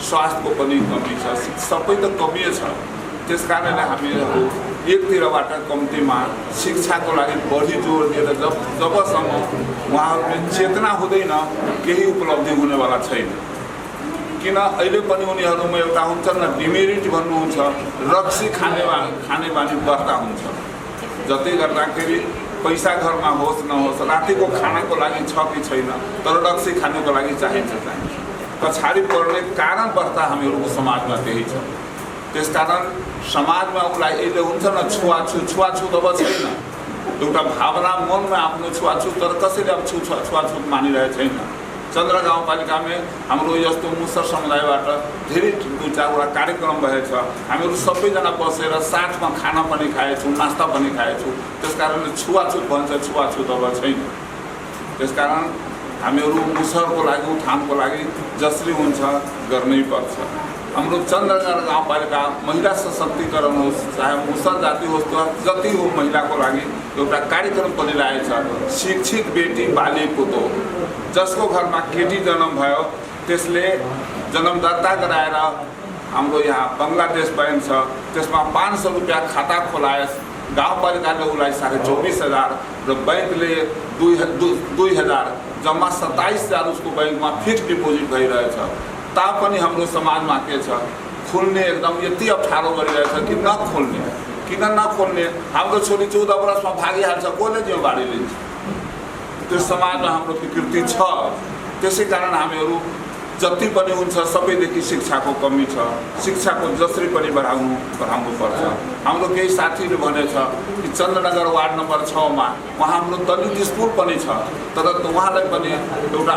स्वास्थ्यको पनि कमी छ, सबै त कमी छ। त्यस कारणले हामीहरू एकतिरबाट कम्तीमा शिक्षाको लागि बढी जोड दिएर जबसम्म उहाँहरूले चेतना हुँदैन केही उपलब्धि हुनेवाला छैन। किन अहिले पनि उनीहरूमा एउटा हुन्छ न डिमेरिट भन्नुहुन्छ, रक्सी खाने बानी बढ्ता हुन्छ। जति गर्दाखेरि पैसा घरमा होस् नहोस्, रातिको खानाको लागि छ कि छैन, तर रक्सी खानुको लागि चाहिन्छ। पछाडि पर्ने कारण बढ्ता हामीहरूको समाजमा त्यही छ। त्यसकारण समाजमा उसलाई अहिले हुन्छ न छुवाछुत अब छैन, एउटा भावना मनमा आफ्नो छुवाछुत, तर कसैले अब छुवाछुत मानिरहेको छैन। चन्द्र गाउँपालिकामा हाम्रो यस्तो मुसर समुदायबाट धेरै 2-4वटा कार्यक्रम भएछ। हामीहरू सबैजना बसेर साथमा खाना पनि खाएछौँ, नास्ता पनि खाएछौँ। त्यस कारणले छुवाछुत भन्छ, छुवाछुत अब छैन। त्यसकारण हामीहरू मुसरको लागि, उठानको लागि जसरी हुन्छ गर्नै पर्छ। हाम्रो चन्द्रनगर गाउँपालिका महिला सशक्तिकरण होस्, चाहे मुसर जाति होस्, जति हो महिलाको लागि एउटा कार्यक्रम पनि रहेछ, शिक्षित बेटी बाली पुतो। जसको घरमा केटी जन्म भयो त्यसले जन्म दर्ता गराएर हाम्रो यहाँ बङ्गलादेश बैंक छ, त्यसमा 500 रुपियाँ खाता खोलाएस, गाउँपालिकाले उसलाई 24,500 र बैंकले 2,000, जम्मा 27,000 उसको बैंकमा फिक्स डिपोजिट भइरहेछ। तापनि हाम्रो समाजमा के छ, खोल्ने एकदम यति अप्ठ्यारो गरिरहेछ कि नखोल्ने। किन नखोल्ने? हाम्रो छोरी 14 वर्षमा भागिहाल्छ, कसले जिम्मेवारी लिन्छ? त्यो समाजमा हाम्रो विकृति छ। त्यसै कारण हामीहरू जति पनि हुन्छ सबैदेखि शिक्षाको कमी छ। शिक्षाको जसरी पनि बढाउनु पर्छ। हाम्रो केही साथीले भनेछ कि चन्द्रनगर वार्ड नम्बर 6 मा वहाँ हाम्रो दलित स्कुल पनि छ, तर उहाँलाई पनि एउटा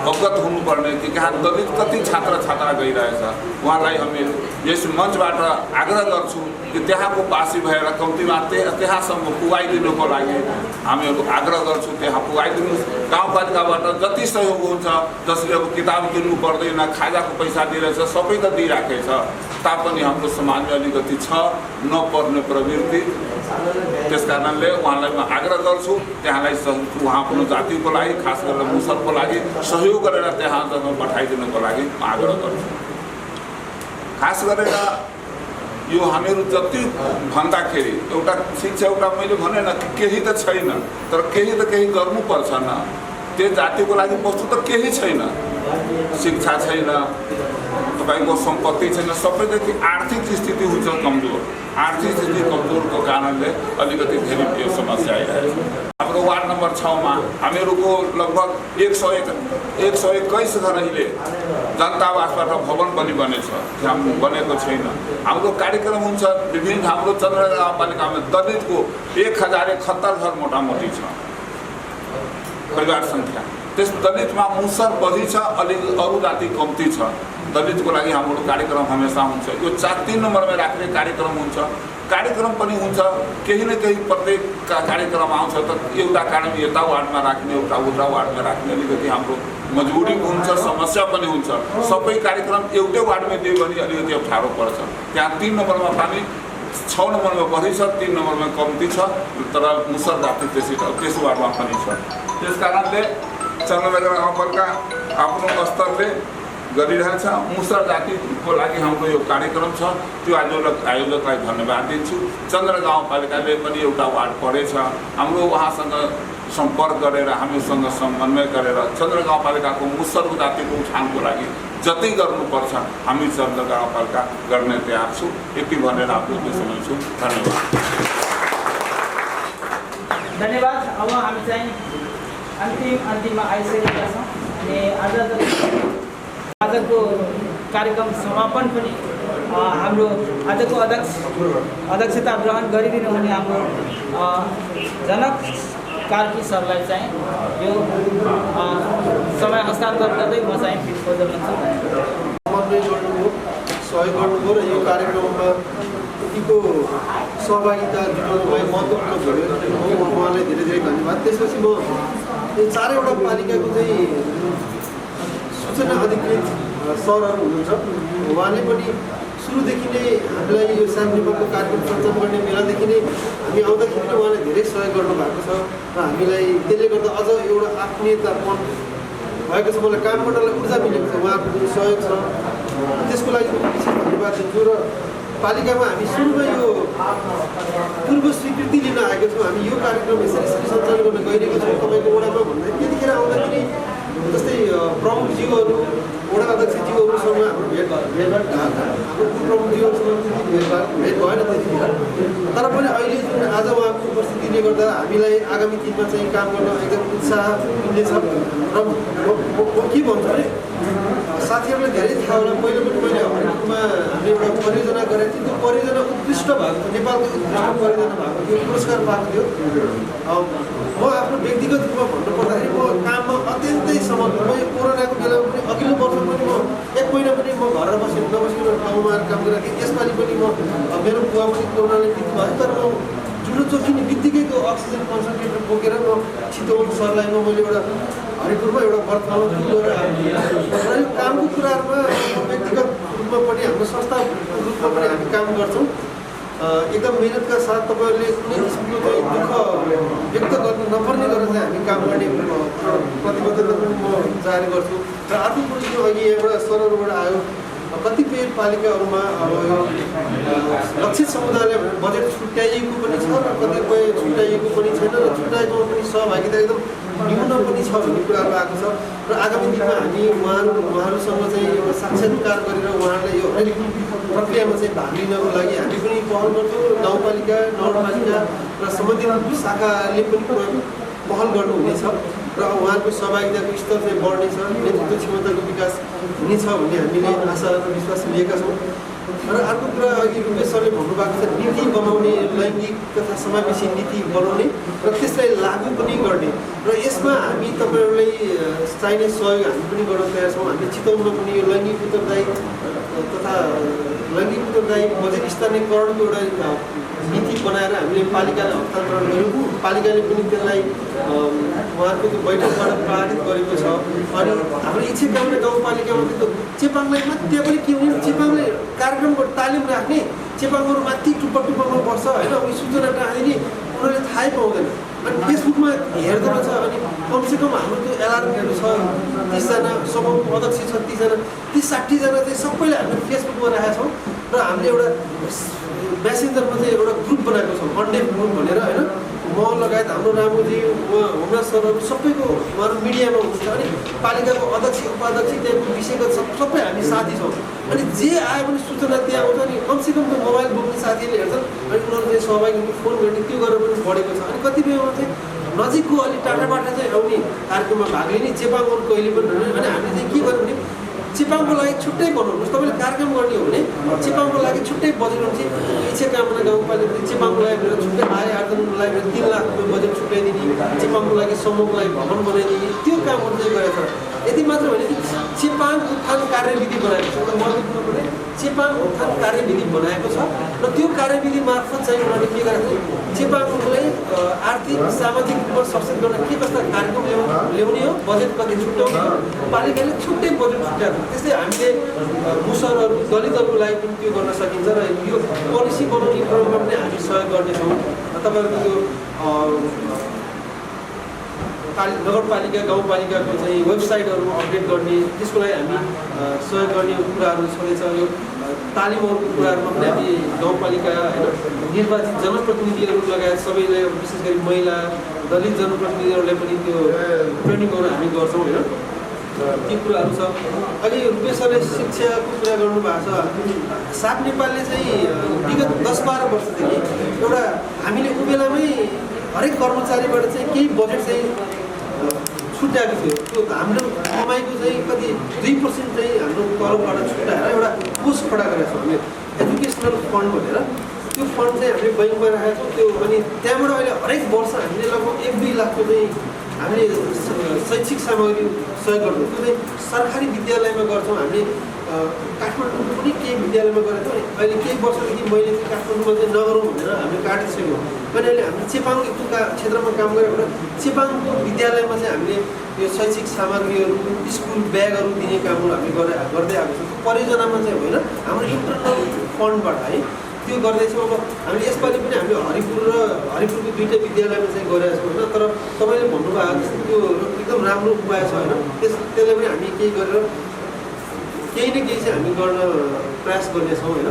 अवगत हुनुपर्ने कि कहाँ दलित कति छात्र छात्रा गइरहेछ। उहाँलाई हामी यस मञ्चबाट आग्रह गर्छु कि त्यहाँको पासी भएर कम्तीमा त्यहाँसम्म पुगाइदिनुको लागि हामीहरू आग्रह गर्छु। त्यहाँ पुगाइदिनु। गाउँपालिकाबाट जति सहयोग हुन्छ, जसले अब किताब किन्नु पर्दैन, खाजाको पैसा दिइरहेछ, सबै त दिइराखेछ, तापनि हाम्रो समाजमा अलिकति छ नपर्ने प्रवृत्ति। त्यस कारणले उहाँलाई म आग्रह गर्छु, त्यहाँलाई उहाँ आफ्नो जातिको लागि, खास गरेर मुसलको लागि सहयोग गरेर त्यहाँ पठाइदिनुको लागि म आग्रह गर्छु। खास गरेर यो हामीहरू जति भन्दाखेरि एउटा शिक्षा, एउटा मैले भने न केही त छैन, तर केही त केही गर्नुपर्छ न। त्यो जातिको लागि वस्तु त केही छैन, शिक्षा छैन, तपाईँको सम्पत्ति छैन, सबैदेखि आर्थिक स्थिति हुन्छ कमजोर। आर्थिक स्थिति कमजोरको कारणले अलिकति धेरै यो समस्या आइरहेको छ। हाम्रो वार्ड नम्बर 6 मा हामीहरूको लगभग 121 घर अहिले जनता आवासबाट भवन पनि बनेछ, त्यहाँ बनेको छैन। हाम्रो कार्यक्रम हुन्छ विभिन्न। हाम्रो चन्द्रनगर गाउँपालिकामा दलितको 1071 घर मोटामोटी छ परिवार सङ्ख्या। त्यस दलितमा मुसर बढी छ, अलिक अरू जाति कम्ती छ। दलितको लागि हाम्रो कार्यक्रम हमेसा हुन्छ। यो 3 नम्बरमा राख्ने कार्यक्रम हुन्छ। कार्यक्रम पनि हुन्छ, केही न केही प्रत्येक कार्यक्रम आउँछ, त एउटा कारण यता वार्डमा राख्ने, एउटा उता वार्डमा राख्ने अलिकति हाम्रो मजबुरी हुन्छ, समस्या पनि हुन्छ। सबै कार्यक्रम एउटै वार्डमा दियो भने अलिकति अप्ठ्यारो पर्छ। त्यहाँ 3 नम्बरमा पनि 6 नम्बरमा बढी छ, 3 नम्बरमा कम्ती छ, तर मुसर जाति त्यसो वार्डमा पनि छ। त्यस कारणले चन्द्रनगर गाउँपालिका आफ्नो स्तरले गरिरहेछ। मुसर जातिको लागि हाम्रो यो कार्यक्रम छ, त्यो आयोजकलाई धन्यवाद दिन्छु। चन्द्र गाउँपालिकाले पनि एउटा वार्ड पढेछ, हाम्रो उहाँसँग सम्पर्क गरेर हामीसँग समन्वय गरेर चन्द्र गाउँपालिकाको मुसर जातिको उठानको लागि जति गर्नुपर्छ हामी चन्द्र गाउँपालिका गर्ने तयार छौँ। यति भनेर आफ्नो सुनाउँछु। धन्यवाद। अब हामी चाहिँ अन्तिममा आइसकेका छौँ अनि आजको कार्यक्रम समापन पनि हाम्रो आजको अध्यक्षता ग्रहण गरिदिनु हुने हाम्रो जनक कार्की सरलाई चाहिँ यो समय हस्तान्तरण गर्दै म चाहिँ बोल्न चाहन्छु। समन्वय गर्नुभयो, सहयोग गर्नुभयो र यो कार्यक्रममा यतिको सहभागिता जुटाउनुलाई महत्त्वपूर्ण भयो। उहाँलाई धेरै धेरै धन्यवाद। त्यसपछि म यो 4वटा पालिकाको चाहिँ सूचना अधिकृत सरहरू हुनुहुन्छ, उहाँले पनि सुरुदेखि नै हामीलाई यो सामनेको कार्यक्रम सञ्चालन गर्ने बेलादेखि नै हामी आउँदाखेरि नै उहाँले धेरै सहयोग गर्नुभएको छ र हामीलाई त्यसले गर्दा अझ एउटा आत्मीयतापन भएको छ। मलाई काम गर्नलाई ऊर्जा मिलेको छ, उहाँको जुन सहयोग छ त्यसको लागि पनि विशेष धन्यवाद दिन्छु। र पालिकामा हामी सुरुमा यो पूर्व स्वीकृति लिन आएको छौँ, हामी यो कार्यक्रम यसरी सञ्चालन गर्न गइरहेको छौँ तपाईँको वडामा भन्दा त्यतिखेर आउँदाखेरि जस्तै प्रमुखज्यूहरू वडा अध्यक्षज्यूहरूसँग हाम्रो भेटघाट हाम्रो प्रमुखज्यूहरूसँग भेट भएन त्यतिखेर। तर पनि अहिले जुन आज उहाँको उपस्थितिले गर्दा हामीलाई आगामी दिनमा चाहिँ काम गर्न एकदम उत्साह मिल्नेछ। र के भन्छु भने साथीहरूलाई धेरै थाहा होला, पहिलो पनि मैले हरिपुरमा हामीले एउटा परियोजना गरेको थियौँ। त्यो परियोजना उत्कृष्ट भएको थियो, नेपालको उत्कृष्ट परियोजना भएको थियो, पुरस्कार पाएको थियो। म आफ्नो व्यक्तिगत रूपमा भन्नुपर्दाखेरि म काममा अत्यन्तै समर्पित। म यो कोरोनाको बेलामा पनि अघिल्लो वर्ष पनि म 1 महिना पनि म घर नबसेर ठाउँमा काम गरेको थिएँ। यसपालि पनि म मेरो बुवा पनि कोरोनाले मृत्यु भयो, तर म जुन चोकिने बित्तिकैको अक्सिजन कन्सन्ट्रेटर बोकेर म चितवन सरलाई मैले एउटा हरिपुरमा एउटा बर्थामा गएर र यो कामको कुराहरूमा व्यक्तिगत रूपमा पनि हाम्रो संस्थाको रूपमा पनि हामी काम गर्छौँ। एकदम मेहनतका साथ तपाईँहरूले कुनै किसिमको चाहिँ दुःख व्यक्त गर्नु नपर्ने गरेर चाहिँ हामी काम गर्ने प्रतिबद्धता पनि म जारी गर्छु। र अर्को कुरो यो अघि एउटा सरहरूबाट आयो, कतिपय पालिकाहरूमा अब यो लक्षित समुदायलाई भनेर बजेट छुट्याइएको पनि छ र कतिपय छुट्याइएको पनि छैन र छुट्याएकोमा पनि सहभागिता एकदम न्यून पनि छ भन्ने कुराहरू आएको छ। र आगामी दिनमा हामी उहाँहरूसँग चाहिँ एउटा साक्षात्कार गरेर उहाँहरूलाई यो हरेक प्रक्रियामा चाहिँ भाग लिनको लागि हामी पनि पहल गर्छौँ। गाउँपालिका, नगरपालिका र सम्बन्धित शाखाले पनि पहल गर्नुहुनेछ र उहाँहरूको सहभागिताको स्तर चाहिँ बढ्नेछ, नेतृत्व क्षमताको विकास हुनेछ भन्ने हामीले आशा र विश्वास लिएका छौँ। र अर्को कुरा अघि रुपेश सरले भन्नुभएको छ, नीति बनाउने, लैङ्गिक तथा समावेशी नीति बनाउने र त्यसलाई लागू पनि गर्ने। र यसमा हामी तपाईँहरूलाई चाहिने सहयोग हामी पनि गर्न तयार छौँ। हामी चितवनमा पनि यो लैङ्गिक उत्तरदायी तथा लैङ्गिक उत्तरदायी बजेट स्थानीयकरणको एउटा नीति बनाएर हामीले पालिकालाई हस्तान्तरण गऱ्यौँ। पालिकाले पनि त्यसलाई उहाँहरूको त्यो बैठकबाट पारित गरेको छ। अनि हाम्रो इच्छा कामना गाउँपालिकामा त्यो चेपाङलाई मात्रै पनि के हुने, चेपाङले कार्यक्रमको तालिम राख्ने, चेपाङहरू माथि टुप्पामा बस्छ होइन, उयो सूचना राख्ने उनीहरूले थाहै पाउँदैन। अनि फेसबुकमा हेर्दो रहेछ। अनि कमसेकम हाम्रो त्यो एलआरपीहरू छ 30जना, समूहको अध्यक्ष छ 30जना, 30-60जना चाहिँ सबैले हामीले फेसबुकमा राखेका छौँ। र हामीले एउटा मेसेन्जरमा चाहिँ एउटा ग्रुप बनाएको छौँ, कन्टेन्ट ग्रुप भनेर होइन। म लगायत हाम्रो रामुजी, हुमरा सरहरू सबैको उहाँहरू मिडियामा हुनुहुन्छ। अनि पालिकाको अध्यक्ष, उपाध्यक्ष, त्यहाँको विषयगत सबै हामी साथी छौँ। अनि जे आयो भने सूचना त्यहाँ आउँछ। अनि कमसेकम त्यो मोबाइल बोक्ने साथीहरूले हेर्छन्, अनि उनीहरू चाहिँ सहभागी हुने, फोन गर्ने, त्यो गरेर पनि बढेको छ। अनि कतिपयमा चाहिँ नजिकको अलिक टाढाबाट चाहिँ आउने कार्यक्रममा भाग लिने चेपाङहरू कहिले पनि रहने। अनि हामीले चाहिँ के गर्यो भने चेपाङको लागि छुट्टै बनाउनुहोस्। तपाईँले कार्यक्रम गर्ने हो भने चेपाङको लागि छुट्टै बजेट हुन्छ। इच्छा कामना गाउँपालिका चेपाङको लागि भनेर छुट्टै आय आर्जनको लागि 3 लाख रुपियाँ बजेट छुट्याइदिने, चेपाङको लागि समूहको लागि भवन बनाइदिने, त्यो कामहरू चाहिँ गरेको छ। यति मात्र भने चेपाङ उत्थान कार्यविधि बनाएको छ। एउटा महत्त्वपूर्ण कुरा चेपाङ उत्थान कार्यविधि बनाएको छ र त्यो कार्यविधि मार्फत चाहिँ उनीहरूले के गरेको छ चेपाङलाई आर्थिक सामाजिक रूपमा सशक्त गर्न के कस्ता कार्यक्रम ल्याउने हो, बजेट कति छुट्याउने हो, पालिकाले छुट्टै बजेट छुट्याएको। त्यस्तै हामीले मुसरहरू दलितहरूको लागि पनि त्यो गर्न सकिन्छ र यो पोलिसी बनाउने क्रममा पनि हामी सहयोग गर्नेछौँ। तपाईँहरूको त्यो नगरपालिका गाउँपालिकाको चाहिँ वेबसाइटहरू अपडेट गर्ने त्यसको लागि हामी सहयोग गर्ने कुराहरू छँदैछ। यो तालिमहरूको कुराहरूमा पनि हामी गाउँपालिका होइन निर्वाचित जनप्रतिनिधिहरू लगायत सबैले विशेष गरी महिला दलित जनप्रतिनिधिहरूलाई पनि त्यो ट्रेनिङहरू हामी गर्छौँ होइन ती कुराहरू छ। अघि रुपेश सरले शिक्षाको कुरा गर्नुभएको छ। साप नेपालले चाहिँ विगत 10-12 वर्षदेखि एउटा हामीले ऊ बेलामै हरेक कर्मचारीबाट चाहिँ केही बजेट चाहिँ छुट्याएको थियो। त्यो हाम्रो कमाइको चाहिँ कति 2% चाहिँ हाम्रो तलबबाट छुट्याएर एउटा कोष खडा गरेका छौँ हामीले एजुकेसनल फन्ड भनेर। त्यो फन्ड चाहिँ हामीले बैङ्कमा राखेका छौँ। त्यो अनि त्यहाँबाट अहिले हरेक वर्ष हामीले लगभग 1-2 लाखको चाहिँ हामीले शैक्षिक सामग्री सहयोग गर्छौँ। त्यो चाहिँ सरकारी विद्यालयमा गर्छौँ। हामीले काठमाडौँको पनि केही विद्यालयमा गरेको थियौँ। अहिले केही वर्षदेखि मैले चाहिँ काठमाडौँमा चाहिँ नगरौँ भनेर हामीले काटिसक्यौँ। अनि अहिले हामीले चेपाङ क्षेत्रमा काम गरेको चेपाङको विद्यालयमा चाहिँ हामीले यो शैक्षिक सामग्रीहरू स्कुल ब्यागहरू दिने कामहरू हामी गर्दै आएको छौँ। त्यो परियोजनामा चाहिँ होइन हाम्रो इन्टरनल फन्डबाट है त्यो गर्दैछौँ। अब हामीले यसपालि पनि हामीले हरिपुरको 2टा विद्यालयमा चाहिँ गरेका छौँ होइन। तर तपाईँले भन्नुभएको जस्तो त्यो एकदम राम्रो उपाय छ होइन। त्यसले पनि हामी केही गरेर केही न केही चाहिँ हामी गर्न प्रयास गर्नेछौँ होइन।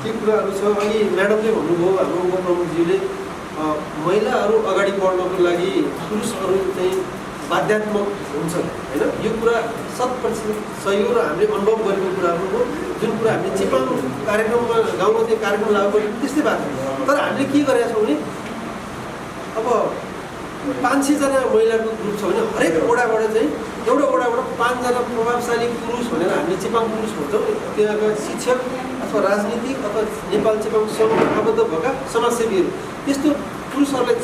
ती कुराहरू छ। अघि म्याडमले भन्नुभयो हाम्रो उपप्रमुखज्यूले महिलाहरू अगाडि बढ्नको लागि पुरुषहरू चाहिँ बाध्यात्मक हुन्छ होइन। यो कुरा 100% सही हो र हामीले अनुभव गरेको कुराहरू हो। जुन कुरा हामीले चेपाङ कार्यक्रममा गाउँमा चाहिँ कार्यक्रम लागू गर्यो त्यस्तै भएको। तर हामीले के गरेका छौँ भने अब 500 जना महिलाको ग्रुप छ भने हरेक वडाबाट चाहिँ एउटा वडाबाट 5 जना प्रभावशाली पुरुष भनेर हामीले चेपाङ पुरुष भन्छौँ। त्यहाँका शिक्षक अथवा राजनीतिक अथवा नेपाल चेपाङ समूहमा आबद्ध भएका समाजसेवीहरू त्यस्तो पुरुषहरूलाई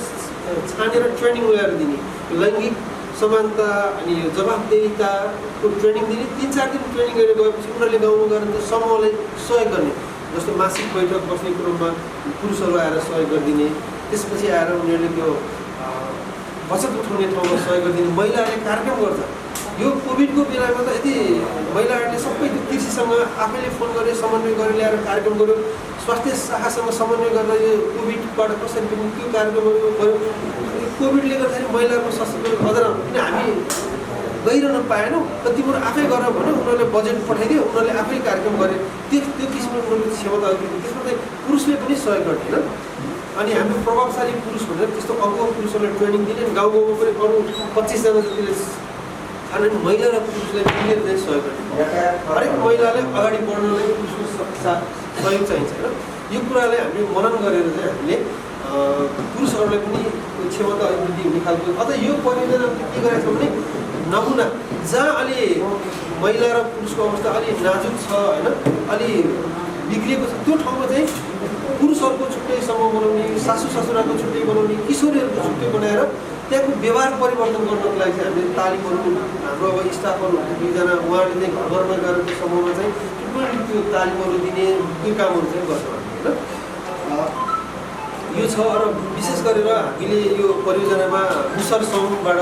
छानेर ट्रेनिङ ल्याएर दिने लैङ्गिक समानता अनि जवाफदेहिताको ट्रेनिङ दिने। 3-4 दिन ट्रेनिङ गरेर गएपछि उनीहरूले गाउँमा गएर त्यो समूहलाई सहयोग गर्ने। जस्तो मासिक बैठक बस्ने क्रममा पुरुषहरू आएर सहयोग गरिदिने। त्यसपछि आएर उनीहरूले त्यो बचत उठाउने ठाउँमा सहयोग गरिदिने। महिलाहरूले कार्यक्रम गर्छ। यो कोभिडको बेलामा त यति महिलाहरूले सबै त्यो कृषिसँग आफैले फोन गरेर समन्वय गरेर ल्याएर कार्यक्रम गर्यो। स्वास्थ्य शाखासँग समन्वय गरेर यो कोभिडबाट कसरी पनि त्यो कार्यक्रमहरू गऱ्यो। कोभिडले गर्दाखेरि महिलाहरूको सशक्तिकरण अझ किन हामी गइरहन पाएनौँ र तिम्रो आफै गर भन्यो। उनीहरूले बजेट पठाइदियो, उनीहरूले आफै कार्यक्रम गरे। त्यो किसिमको उनीहरूको क्षमता त्यसमा चाहिँ पुरुषले पनि सहयोग गर्ने होइन। अनि हामी प्रभावशाली पुरुष भनेर त्यस्तो अगुवा पुरुषहरूलाई ट्रेनिङ दिने। गाउँ गाउँमा पनि अरू 25 जना जतिले अनि महिला र पुरुषलाई मिलेर चाहिँ सहयोग गर्ने। हरेक महिलाले अगाडि बढ्नलाई पुरुषको साथ सहयोग चाहिन्छ होइन। यो कुरालाई हामीले मनन गरेर चाहिँ हामीले पुरुषहरूलाई पनि क्षमता अभिवृद्धि हुने खालको अझ यो परियोजनाले के गरेको छ भने नमुना जहाँ अलि महिला र पुरुषको अवस्था अलि नाजुक छ होइन अलि बिग्रिएको छ त्यो ठाउँमा चाहिँ पुरुषहरूको छुट्टै समूह बनाउने, सासू ससुराको छुट्टै बनाउने, किशोरीहरूको छुट्टै बनाएर त्यहाँको व्यवहार परिवर्तन गर्नको लागि चाहिँ हामीले तालिमहरू हाम्रो अब स्टाफहरू 2जना उहाँहरूले चाहिँ घर घरमा गएर त्यो समूहमा चाहिँ त्यो तालिमहरू दिने त्यो कामहरू चाहिँ गर्छौँ होइन। यो छ र विशेष गरेर हामीले यो परियोजनामा मुसर समूहबाट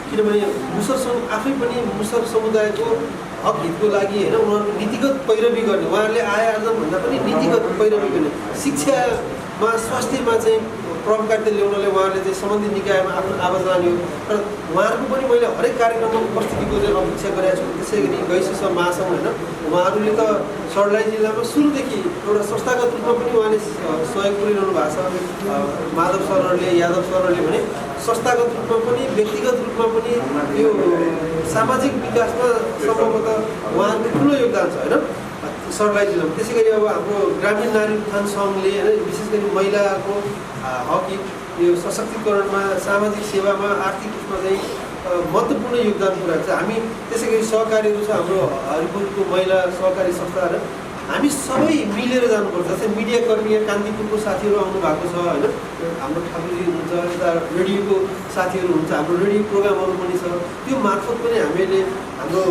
किनभने मुसर समूह आफै पनि मुसर समुदायको हक हितको लागि होइन उनीहरूको नीतिगत पैरवी गर्ने। उहाँहरूले आय आर्जनभन्दा पनि नीतिगत पैरवी गर्ने। शिक्षामा स्वास्थ्यमा चाहिँ प्रभावकारिता ल्याउनलाई उहाँहरूले चाहिँ सम्बन्धित निकायमा आफ्नो आवाज लाने हो र उहाँहरूको पनि मैले हरेक कार्यक्रममा उपस्थितिको चाहिँ अपेक्षा गरेको छु। त्यसै गरी गैसिस महासङ्घ होइन उहाँहरूले त सर्लाही जिल्लामा सुरुदेखि एउटा संस्थागत रूपमा पनि उहाँले सहयोग पुर्याइरहनु भएको छ। माधव सरहरूले यादव सरहरूले भने संस्थागत रूपमा पनि व्यक्तिगत रूपमा पनि यो सामाजिक विकासमा सम्भवतः उहाँहरूको ठुलो योगदान छ होइन सर्लाही जिल्लामा। त्यसै गरी अब हाम्रो ग्रामीण नारी उत्थान सङ्घले होइन विशेष गरी महिलाको हक यो सशक्तिकरणमा सामाजिक सेवामा आर्थिक रूपमा चाहिँ महत्त्वपूर्ण योगदान पुऱ्याएको छ। हामी त्यसै गरी सहकारीहरू छ हाम्रो हरिपुरको महिला सहकारी संस्थाहरू हामी सबै मिलेर जानुपर्छ। जस्तै मिडियाकर्मी यहाँ कान्तिपुरको साथीहरू आउनु भएको छ होइन, हाम्रो ठाकुरजी हुनुहुन्छ, यता रेडियोको साथीहरू हुन्छ, हाम्रो रेडियो प्रोग्रामहरू पनि छ, त्यो मार्फत पनि हामीले हाम्रो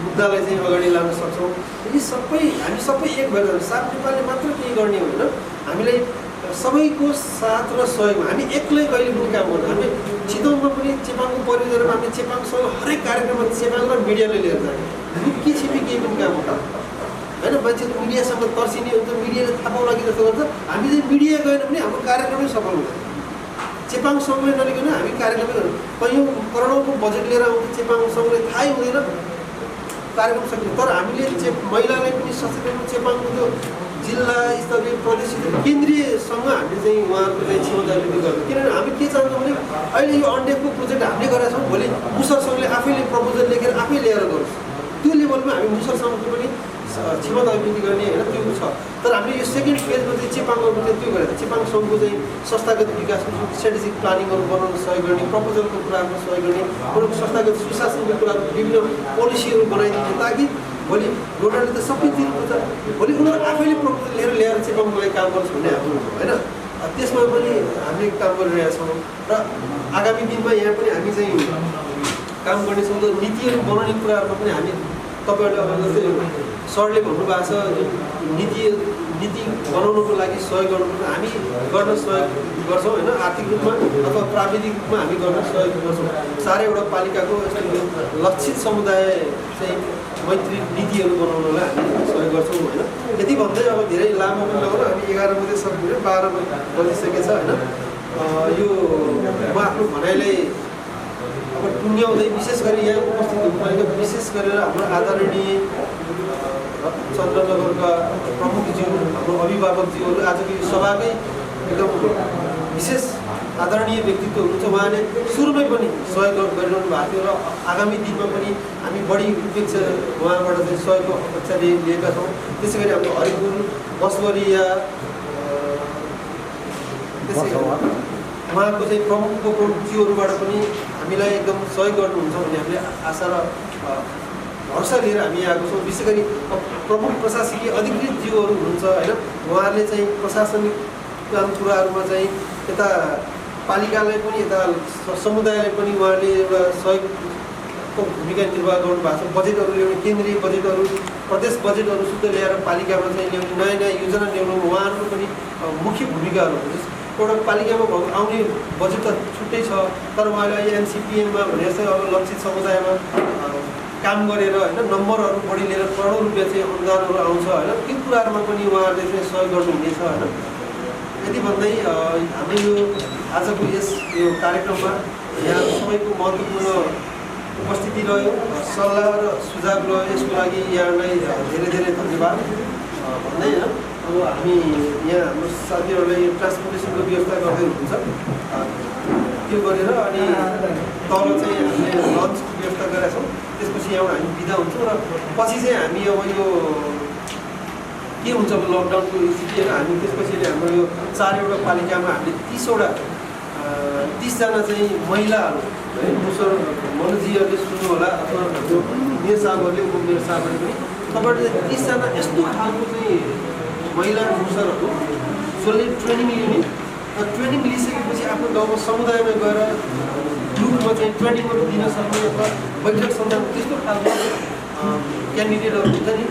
मुद्दालाई चाहिँ अगाडि लान सक्छौँ। यी सबै हामी सबै एक भएर जान्छ। साफ नेपालले मात्र केही गर्ने होइन, हामीलाई सबैको साथ र सहयोग, हामी एक्लै कहिले पनि काम गर्छौँ। हामी चितवनमा पनि चेपाङको परियोजनामा हामी चेपाङसँग हरेक कार्यक्रममा चेपाङ र मिडियाले लिएर जाने, लुकी छिपी केही पनि काम हुन्छ होइन। मान्छेको मिडियासँग तर्सिने हुन्छ, मिडियाले थाहा पाउला कि जस्तो गर्छ। हामी चाहिँ मिडिया गएन भने हाम्रो कार्यक्रमै सफल हुँदैन। चेपाङ सङ्घले नलिकन हामी कार्यक्रमै गर्छौँ। कैयौँ करोडौँको बजेट लिएर आउँछ चेपाङ सङ्घले, थाहै हुँदैन कार्यक्रम सक्ने। तर हामीले महिलालाई पनि सचेतन चेपाङको त्यो जिल्ला स्तरीय प्रदेश केन्द्रीयसँग हामीले चाहिँ उहाँहरूको चाहिँ क्षमतावृद्धि गर्छौँ। किनभने हामी के चाहन्छौँ भने अहिले यो अन्डेपको प्रोजेक्ट हामीले गरेका छौँ, भोलि मुसर सङ्घले आफैले प्रपोजल लेखेर आफै ल्याएर गरोस्, त्यो लेभलमा हामी मुसर सङ्घको पनि क्षमता अभिवृद्धि गर्ने होइन, त्यो छ। तर हामीले यो सेकेन्ड फेजमा चाहिँ चेपाङहरूको चाहिँ त्यो गरेर चेपाङ सङ्घको चाहिँ संस्थागत विकास, स्ट्राटेजिक प्लानिङहरू बनाउन सहयोग गर्ने, प्रपोजलको कुरामा सहयोग गर्ने, अरू संस्थागत सुशासनको कुराहरू, विभिन्न पोलिसीहरू बनाइदिने, ताकि भोलि रोडरले त सबै दिनुपर्छ, भोलि उनीहरू आफैले प्रपोजल ल्याएर चेपाङको लागि काम गर्छ भन्ने हाम्रो होइन। त्यसमा पनि हामीले काम गरिरहेका छौँ र आगामी दिनमा यहाँ पनि हामी चाहिँ काम गर्नेछौँ। र नीतिहरू बनाउने कुराहरूमा पनि हामी तपाईँहरूले अब जस्तै सरले भन्नुभएको छ नीति बनाउनुको लागि सहयोग गर्नुपर्छ, हामी गर्न सहयोग गर्छौँ होइन। आर्थिक रूपमा अथवा प्राविधिक रूपमा हामी गर्न सहयोग गर्छौँ। 4वटा पालिकाको लक्षित समुदाय चाहिँ मैत्री नीतिहरू बनाउनलाई हामी सहयोग गर्छौँ होइन। यति भन्दै अब धेरै लामो पनि नगरौँ, हामी 11 बजे सक्यो, 12 बजिसकेछ होइन। यो म आफ्नो भनाइलाई अब टुङ्ग्याउँदै विशेष गरी यहाँ उपस्थित हुनुभएको विशेष गरेर हाम्रो आदरणीय चन्द्रनगरका प्रमुखज्यू, हाम्रो अभिभावकज्यूहरू आजको यो सभाकै एकदम विशेष आदरणीय व्यक्तित्व हुनुहुन्छ। उहाँले सुरुमै पनि सहयोग गरिरहनु भएको थियो र आगामी दिनमा पनि हामी बढी अपेक्षा उहाँबाट चाहिँ सहयोगको अपेक्षा लिएका छौँ। त्यसै गरी हाम्रो हरिपुर बसवरिया त्यसै गरी उहाँको चाहिँ प्रमुखज्यूहरूबाट पनि हामीलाई एकदम सहयोग गर्नुहुन्छ भन्ने हामीले आशा र भरोसा लिएर हामी आएको छौँ। विशेष गरी प्रमुख प्रशासकीय अधिकृत ज्यूहरू हुनुहुन्छ होइन, उहाँहरूले चाहिँ प्रशासनिक काम कुराहरूमा चाहिँ यता पालिकालाई पनि यता समुदायलाई पनि उहाँले एउटा सहयोगको भूमिका निर्वाह गर्नुभएको छ। बजेटहरू ल्याउने, केन्द्रीय बजेटहरू, प्रदेश बजेटहरू शुद्ध ल्याएर पालिकामा चाहिँ ल्याउने, नयाँ नयाँ योजना ल्याउनु उहाँहरूको पनि मुख्य भूमिकाहरू हुन्छ। एउटा पालिकामा आउने बजेट त छुट्टै छ, तर उहाँले अहिले एनसिपिएममा भने जस्तै अब लक्षित समुदायमा काम गरेर होइन नम्बरहरू बढी लिएर करोडौँ रुपियाँ चाहिँ अनुदानहरू आउँछ होइन। त्यो कुराहरूमा पनि उहाँहरूले चाहिँ सहयोग गर्नुहुनेछ होइन। यति भन्दै हाम्रो यो आजको यो कार्यक्रममा यहाँ सबैको महत्त्वपूर्ण उपस्थिति रह्यो, सल्लाह र सुझाव रह्यो, यसको लागि यहाँलाई धेरै धेरै धन्यवाद भन्दै अब हामी यहाँ हाम्रो साथीहरूलाई ट्रान्सपोर्टेसनको व्यवस्था गर्दै हुनुहुन्छ, त्यो गरेर अनि तल चाहिँ हामीले लन्चको व्यवस्था गरेका छौँ। त्यसपछि यहाँबाट हामी बिदा हुन्छौँ र पछि चाहिँ हामी अब यो के हुन्छ अब लकडाउनको स्थिति होइन, हामी त्यसपछि हाम्रो यो 4वटा पालिकामा हामीले 30जना चाहिँ महिलाहरू है, मुसर मनोजीहरूले सुन्नु होला अथवा मेरो साहबहरूले मेरो साहबहरूले पनि तपाईँहरूले 30जना यस्तो खालको चाहिँ महिला मुसरहरू जसले ट्रेनिङ लिने र ट्रेनिङ लिइसकेपछि आफ्नो गाउँमा समुदायमा गएर ग्रुपमा चाहिँ ट्रेनिङहरू दिन सक्ने अथवा बैठक सन्धान त्यस्तो खालको क्यान्डिडेटहरू हुन्छ नि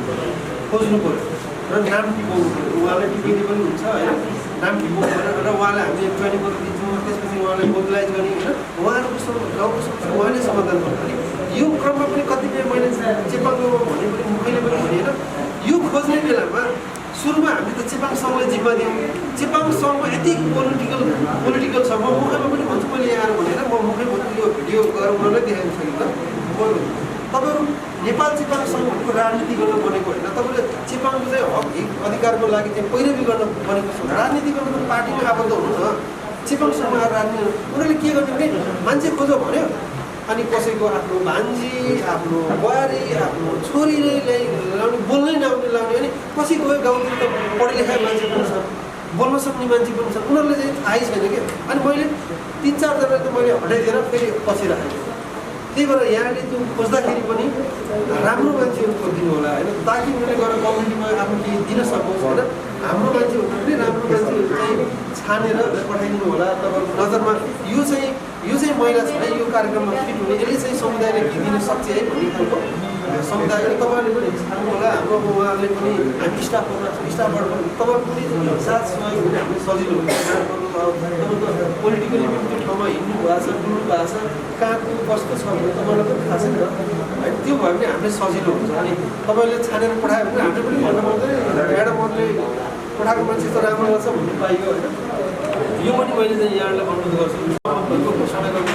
खोज्नु पऱ्यो र नाम टिपाउनु पऱ्यो। उहाँलाई टिपिने पनि हुन्छ होइन, नाम टिपाउनु पऱ्यो र उहाँलाई हामीले ट्रेनिङहरू दिन्छौँ। त्यसपछि उहाँलाई मोबिलाइज गर्ने होइन, उहाँहरूको गाउँको समस्या उहाँले समाधान गर्नु। अनि यो क्रममा पनि कतिपय मैले चेपाङको भने पनि मुखैले पनि भने होइन, यो खोज्ने बेलामा सुरुमा हामीले त चेपाङ सङ्घलाई जिम्मा दियौँ। चेपाङ सङ्घमा यति पोलिटिकल छ, म मुखैमा पनि भन्छु, मैले यहाँ आएर भनेर म मुखै भन्छु, यो भिडियो गरेर उनीहरूलाई देखाउनु सकिन्छ। तपाईँहरू नेपाल चेपाङ सङ्घ भनेको राजनीति गर्न बनेको होइन, तपाईँले चेपाङको चाहिँ हक अधिकारको लागि चाहिँ पैरवी गर्न बनेको छ। राजनीति गर्न त पार्टीमा आबद्ध हुनु न, चेपाङ सङ्घमा राजनीति उनीहरूले के गर्ने भने मान्छे खोज्यो भन्यो, अनि कसैको आफ्नो भान्जी, आफ्नो बुहारी, आफ्नो छोरीले ल्याउने, बोल्नै नआउने लाउने, अनि कसै गयो गाउँतिर त पढे लेखाइ मान्छे पनि छ, बोल्न सक्ने मान्छे पनि छ, उनीहरूले चाहिँ थाहै छैन क्या। अनि मैले 3-4 जना त मैले हटाइदिएर फेरि पछि राखेको। त्यही भएर यहाँले त्यो खोज्दाखेरि पनि राम्रो मान्छेहरू खोजिदिनु होला होइन, ताकि उनीहरूले गएर कम्युनिटीमा आफ्नो केही दिन सकोस् होइन। हाम्रो मान्छेहरू पनि राम्रो मान्छेहरू चाहिँ छानेर पठाइदिनु होला। तपाईँको नजरमा यो चाहिँ महिला छ है, यो कार्यक्रममा फिट हुने, यसले चाहिँ समुदायले के दिन सक्छ है भन्ने खालको समुदायले तपाईँहरूले पनि छान्नु होला। हाम्रो उहाँहरूले पनि हामी स्टाफबाट पनि तपाईँको पनि साथ सहयोग हुने हामीले सजिलो हुन्छ। तपाईँको पोलिटिकली पनि त्यो ठाउँमा हिँड्नु भएको छ, डुल्नु भएको छ, कहाँ को कस्तो छ भने तपाईँलाई पनि थाहा छैन है। त्यो भयो भने हामीले सजिलो हुन्छ। अनि तपाईँले छानेर पठायो भने हामीले पनि भन्न पाउँदैन म्याडमहरूले पठाएको मान्छे त राम्रो गर्छ भन्ने पाइयो होइन। यो पनि मैले चाहिँ यहाँहरूलाई अनुरोध गर्छु, घोषणा गर्नु